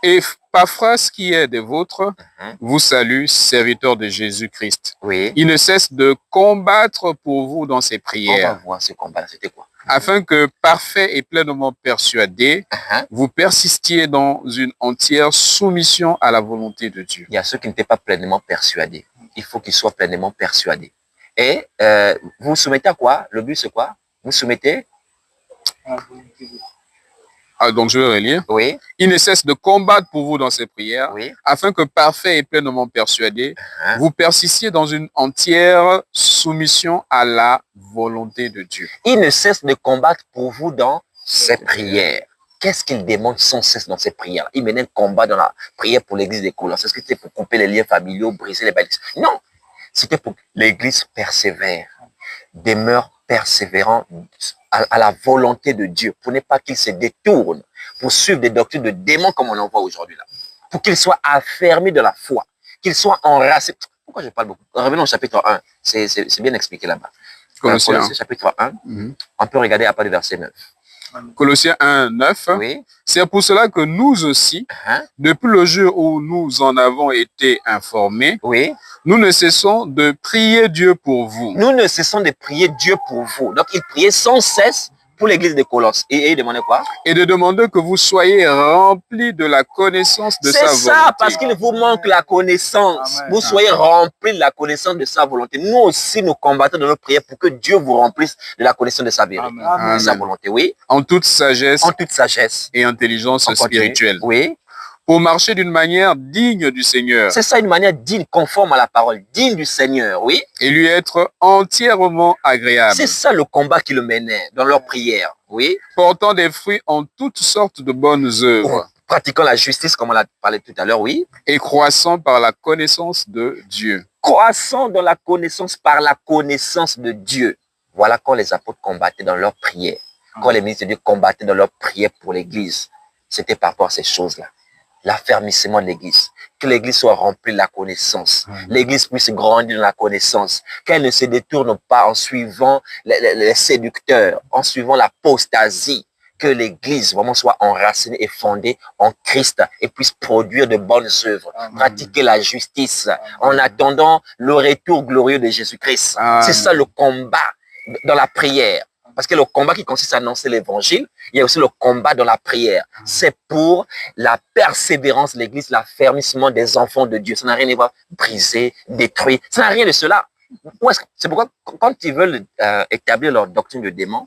Et Paphras, qui est des vôtres, vous salue, serviteur de Jésus-Christ. Oui. Il ne cesse de combattre pour vous dans ses prières. On va voir ce combat, c'était quoi? Afin que, parfait et pleinement persuadé, vous persistiez dans une entière soumission à la volonté de Dieu. Il y a ceux qui n'étaient pas pleinement persuadés. Il faut qu'ils soient pleinement persuadés. Et vous vous soumettez à quoi? Le but, c'est quoi? Vous soumettez? Ah, donc je vais relire. Oui. Il ne cesse de combattre pour vous dans ses prières, Oui. afin que, parfait et pleinement persuadé, vous persistiez dans une entière soumission à la volonté de Dieu. Il ne cesse de combattre pour vous dans ses prières. Qu'est-ce qu'il demande sans cesse dans ses prières? Il mène un combat dans la prière pour l'église des Colosses. Est-ce que c'était pour couper les liens familiaux, briser les balises? Non. C'était pour que l'église persévère, demeure persévérant à la volonté de Dieu, pour ne pas qu'il se détourne, pour suivre des doctrines de démons comme on en voit aujourd'hui là. Pour qu'il soit affermi de la foi, qu'il soit enraciné. Pourquoi je parle beaucoup? Revenons au chapitre 1, c'est bien expliqué là-bas. Colossiens chapitre 1, on peut regarder à partir du verset 9. Colossiens 1, 9. Oui. C'est pour cela que nous aussi, depuis le jour où nous en avons été informés, oui. Nous ne cessons de prier Dieu pour vous. Nous ne cessons de prier Dieu pour vous. Donc, il priait sans cesse pour l'église de Colosse. Et il demandait quoi? Et de demander que vous soyez remplis de la connaissance de sa volonté. C'est ça, parce qu'il vous manque la connaissance. Amen. Vous soyez remplis de la connaissance de sa volonté. Nous aussi, nous combattons dans nos prières pour que Dieu vous remplisse de la connaissance de sa vérité, Amen. de sa volonté, oui. En toute sagesse En toute sagesse. et intelligence On continue. spirituelle. Oui. Pour marcher d'une manière digne du Seigneur. C'est ça, une manière digne, conforme à la parole, digne du Seigneur, oui. Et lui être entièrement agréable. C'est ça le combat qui le menait dans leur prière, oui. Portant des fruits en toutes sortes de bonnes œuvres. Pratiquant la justice, comme on l'a parlé tout à l'heure, oui. Et croissant par la connaissance de Dieu. Croissant dans la connaissance par la connaissance de Dieu. Voilà quand les apôtres combattaient dans leur prière. Quand les ministres de Dieu combattaient dans leur prière pour l'église. C'était par rapport à ces choses-là. L'affermissement de l'église. Que l'église soit remplie de la connaissance. L'église puisse grandir dans la connaissance. Qu'elle ne se détourne pas en suivant les séducteurs, en suivant l'apostasie. Que l'église vraiment soit enracinée et fondée en Christ et puisse produire de bonnes œuvres. Pratiquer la justice en attendant le retour glorieux de Jésus-Christ. C'est ça le combat dans la prière. Parce que le combat qui consiste à annoncer l'évangile, il y a aussi le combat dans la prière. C'est pour la persévérance de l'église, l'affermissement des enfants de Dieu. Ça n'a rien à voir briser, détruire. Ça n'a rien de cela. C'est pourquoi, quand ils veulent établir leur doctrine de démon,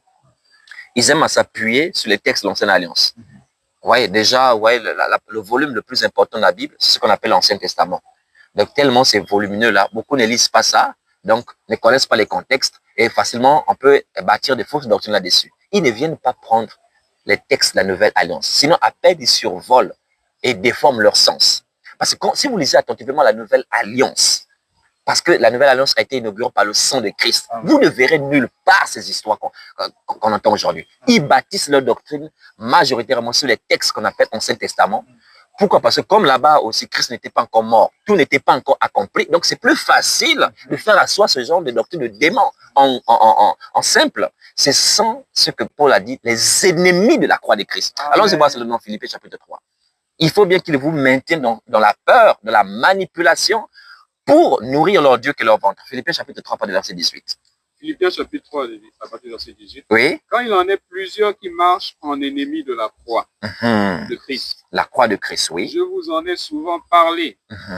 ils aiment à s'appuyer sur les textes de l'Ancienne Alliance. Vous voyez, déjà, le volume le plus important de la Bible, c'est ce qu'on appelle l'Ancien Testament. Donc, tellement c'est volumineux-là, beaucoup ne lisent pas ça, donc ne connaissent pas les contextes, et facilement, on peut bâtir des fausses doctrines là-dessus. Ils ne viennent pas prendre les textes de la Nouvelle Alliance. Sinon, à peine ils survolent et déforment leur sens. Parce que si vous lisez attentivement la Nouvelle Alliance, parce que la Nouvelle Alliance a été inaugurée par le sang de Christ, vous ne verrez nulle part ces histoires qu'on entend aujourd'hui. Ils bâtissent leur doctrine majoritairement sur les textes qu'on appelle Ancien Testament. Pourquoi? Parce que comme là-bas aussi, Christ n'était pas encore mort, tout n'était pas encore accompli. Donc, c'est plus facile de faire asseoir ce genre de doctrine de démon en simple. C'est sans ce que Paul a dit, les ennemis de la croix de Christ. Allons-y voir le nom Philippiens chapitre 3. Il faut bien qu'ils vous maintiennent dans la peur, dans la manipulation, pour nourrir leur Dieu que leur ventre. Philippiens chapitre 3, pas de verset 18. Philippiens chapitre 3, à partir du verset 18. Oui. Quand il en est plusieurs qui marchent en ennemis de la croix de Christ. La croix de Christ, oui. Je vous en ai souvent parlé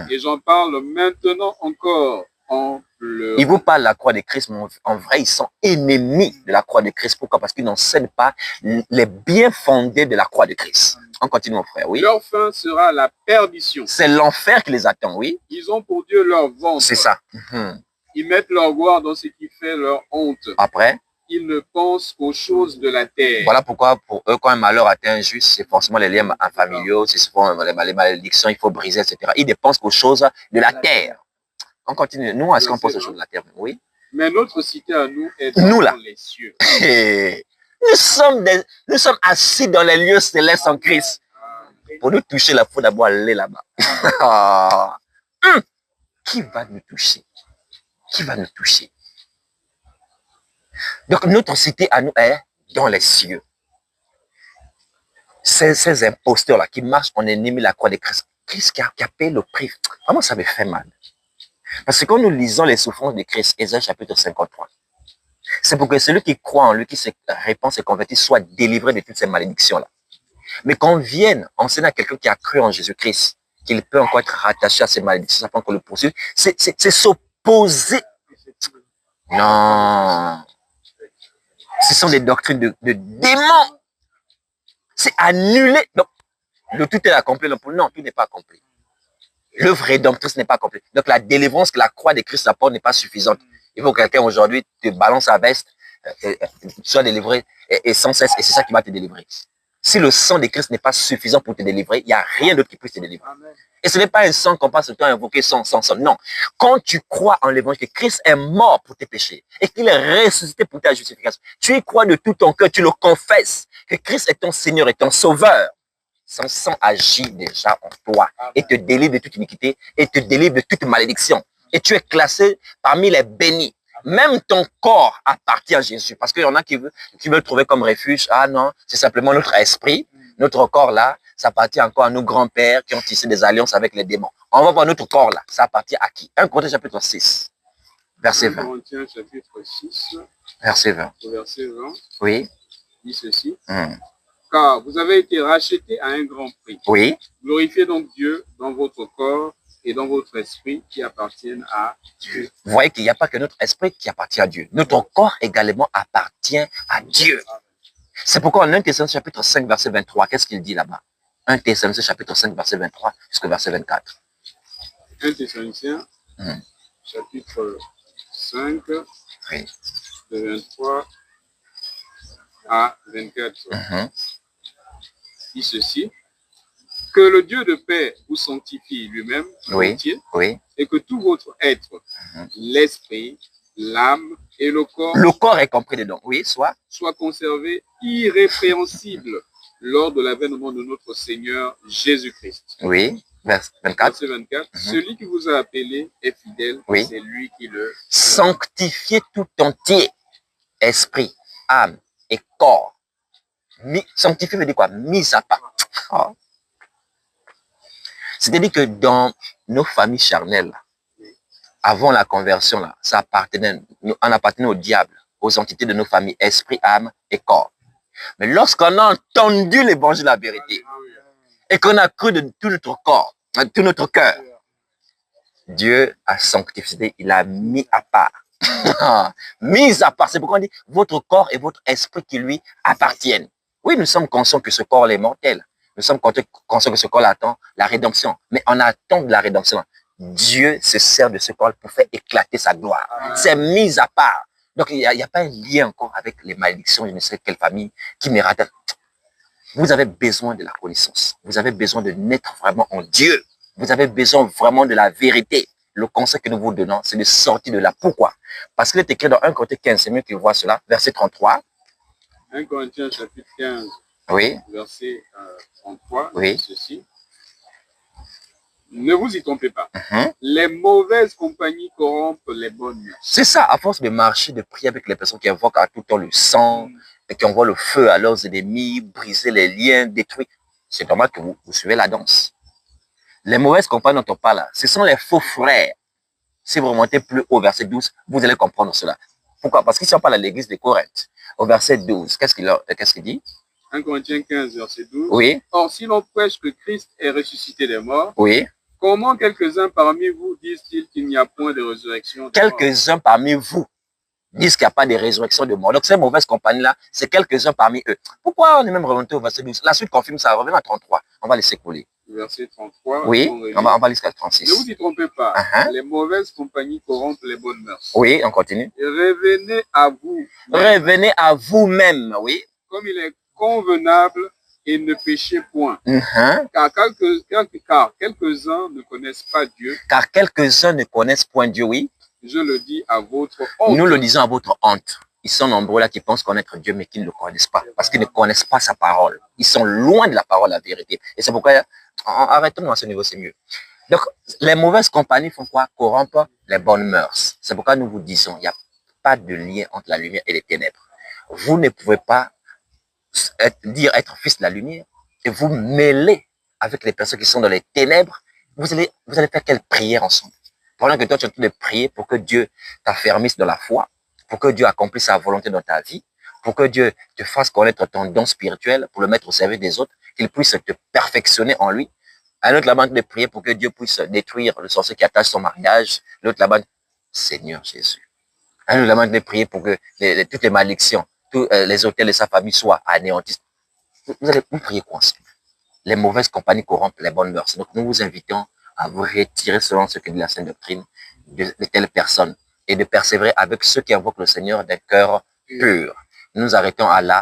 et j'en parle maintenant encore en pleurant. Ils vous parlent de la croix de Christ, mais en vrai, ils sont ennemis de la croix de Christ. Pourquoi? Parce qu'ils n'enseignent pas les biens fondés de la croix de Christ. On continue, mon frère, oui. Leur fin sera la perdition. C'est l'enfer qui les attend, oui. Ils ont pour Dieu leur ventre. C'est ça. Ils mettent leur gloire dans ce qui fait leur honte. Après, ils ne pensent qu'aux choses de la terre. Voilà pourquoi, pour eux, quand un malheur atteint un juste, c'est forcément les liens familiaux, c'est souvent les malédictions, il faut briser, etc. Ils ne pensent qu'aux choses de la terre. On continue. Nous, est-ce qu'on pense aux choses de la terre? Oui. Mais notre cité à nous est nous, là. dans les cieux. Nous sommes assis dans les lieux célestes en Christ. Pour nous toucher, il faut d'abord aller là-bas. Qui va nous toucher? Qui va nous toucher? Donc, notre cité à nous est dans les cieux. Ces imposteurs-là qui marchent en ennemi de la croix de Christ, Christ qui a payé le prix, vraiment, ça me fait mal. Parce que quand nous lisons les souffrances de Christ, Ésaïe chapitre 53, c'est pour que celui qui croit en lui, qui se répand, se convertit, soit délivré de toutes ces malédictions-là. Mais qu'on vienne enseigner à quelqu'un qui a cru en Jésus-Christ, qu'il peut encore être rattaché à ces malédictions, ça peut encore le poursuivre, c'est s'opposer. Non. Ce sont des doctrines de démons. C'est annuler. Donc, le tout est accompli. Non, tout n'est pas accompli. L'œuvre rédemptrice n'est pas accomplie. Donc, la délivrance que la croix de Christ apporte n'est pas suffisante. Il faut que quelqu'un aujourd'hui te balance sa veste, soit délivré et sans cesse, et c'est ça qui va te délivrer. Si le sang de Christ n'est pas suffisant pour te délivrer, il n'y a rien d'autre qui puisse te délivrer. Amen. Et ce n'est pas un sang qu'on passe le temps à invoquer sang. Non. Quand tu crois en l'évangile, que Christ est mort pour tes péchés et qu'il est ressuscité pour ta justification, tu y crois de tout ton cœur, tu le confesses, que Christ est ton Seigneur et ton Sauveur. Son sang agit déjà en toi et te délivre de toute iniquité et te délivre de toute malédiction. Et tu es classé parmi les bénis. Même ton corps appartient à Jésus. Parce qu'il y en a qui veulent trouver comme refuge. Ah non, c'est simplement notre esprit. Notre corps là, ça appartient encore à nos grands-pères qui ont tissé des alliances avec les démons. On va voir notre corps là. Ça appartient à qui? 1 Corinthiens chapitre 6, verset 20. 1 Corinthiens chapitre 6, verset 20. verset 20. Oui. dit ceci. Hmm. Car vous avez été rachetés à un grand prix. Oui. Glorifiez donc Dieu dans votre corps et dans votre esprit qui appartiennent à Dieu. Vous voyez qu'il n'y a pas que notre esprit qui appartient à Dieu. Notre corps également appartient à Dieu. C'est pourquoi en 1 Thessaloniciens chapitre 5, verset 23, qu'est-ce qu'il dit là-bas? 1 Thessaloniciens chapitre 5, verset 23 jusqu'au verset 24. 1 Thessaloniciens chapitre 5, Oui. de 23 à 24. Dit ceci. Que le Dieu de paix vous sanctifie lui-même Oui. entier, Oui. et que tout votre être, l'esprit, l'âme et le corps est compris dedans, oui, soit conservé irrépréhensible lors de l'avènement de notre Seigneur Jésus-Christ. Oui, verset 24. Verset 24. Celui qui vous a appelé est fidèle, Oui. c'est lui qui le sanctifiez tout entier, esprit, âme et corps. Sanctifier veut dire quoi? Mis à part. Oh. C'est-à-dire que dans nos familles charnelles, avant la conversion, là, on appartenait au diable, aux entités de nos familles, esprit, âme et corps. Mais lorsqu'on a entendu l'évangile de la vérité et qu'on a cru de tout notre corps, de tout notre cœur, Dieu a sanctifié, il a mis à part. Mis à part, c'est pourquoi on dit votre corps et votre esprit qui lui appartiennent. Oui, nous sommes conscients que ce corps est mortel. Nous sommes conscients que ce corps attend la rédemption. Mais en attente de la rédemption, Dieu se sert de ce corps pour faire éclater sa gloire. C'est mis à part. Donc, il n'y a pas un lien encore avec les malédictions, je ne sais quelle famille qui me rate. Vous avez besoin de la connaissance. Vous avez besoin de naître vraiment en Dieu. Vous avez besoin vraiment de la vérité. Le conseil que nous vous donnons, c'est de sortir de là. Pourquoi? Parce qu'il est écrit dans 1 Corinthiens 15, c'est mieux qu'il voit cela, verset 33. 1 Corinthiens chapitre 15, oui. verset 33, oui. Ceci. Ne vous y trompez pas. Les mauvaises compagnies corrompent les bonnes mœurs. C'est ça, à force de marcher, de prier avec les personnes qui invoquent à tout temps le sang, et qui envoient le feu à leurs ennemis, briser les liens, détruire. C'est normal que vous suivez la danse. Les mauvaises compagnies dont on parle là, ce sont les faux frères. Si vous remontez plus au verset 12, vous allez comprendre cela. Pourquoi? Parce qu'ici on parle à l'église de Corinthe. Au verset 12, qu'est-ce qu'il dit? 1 Corinthiens 15, verset 12. Oui. Or, si l'on prêche que Christ est ressuscité des morts, oui. Comment quelques-uns parmi vous disent-ils qu'il n'y a point de résurrection? Quelques-uns parmi vous disent qu'il n'y a pas de résurrection de mort. Donc, ces mauvaises compagnies-là, c'est quelques-uns parmi eux. Pourquoi on est même remonté au verset 12? La suite confirme ça. Revenons à 33. On va laisser couler. Verset 33. Oui, on va jusqu'à 36. Ne vous y trompez pas. Les mauvaises compagnies corrompent les bonnes mœurs. Oui, on continue. Et revenez à vous. Revenez à vous-même, oui. Comme il est convenable et ne péchez point. Car quelques-uns ne connaissent pas Dieu. Car quelques-uns ne connaissent point Dieu, oui. Je le dis à votre honte. Nous le disons à votre honte. Ils sont nombreux là qui pensent connaître Dieu, mais qui ne le connaissent pas. Parce qu'ils ne connaissent pas sa parole. Ils sont loin de la parole, la vérité. Et c'est pourquoi, arrêtons-nous à ce niveau, c'est mieux. Donc, les mauvaises compagnies font quoi? Corrompent les bonnes mœurs. C'est pourquoi nous vous disons, il n'y a pas de lien entre la lumière et les ténèbres. Vous ne pouvez pas dire être fils de la lumière et vous mêler avec les personnes qui sont dans les ténèbres. Vous allez faire quelle prière ensemble? Pendant que toi, tu es en train de prier pour que Dieu t'affermisse dans la foi, pour que Dieu accomplisse sa volonté dans ta vie, pour que Dieu te fasse connaître ton don spirituel, pour le mettre au service des autres, qu'il puisse te perfectionner en lui. Un autre là-bas de prier pour que Dieu puisse détruire le sorcier qui attache son mariage. L'autre là-bas, Seigneur Jésus. Un autre là-bas de prier pour que toutes les malédictions, tous les hôtels de sa famille soient anéantis. Vous allez prier quoi ensemble? Les mauvaises compagnies corrompent les bonnes mœurs. Donc nous vous invitons à vous retirer selon ce que dit la Sainte Doctrine de telles personnes et de persévérer avec ceux qui invoquent le Seigneur d'un cœur pur. Nous arrêtons à là.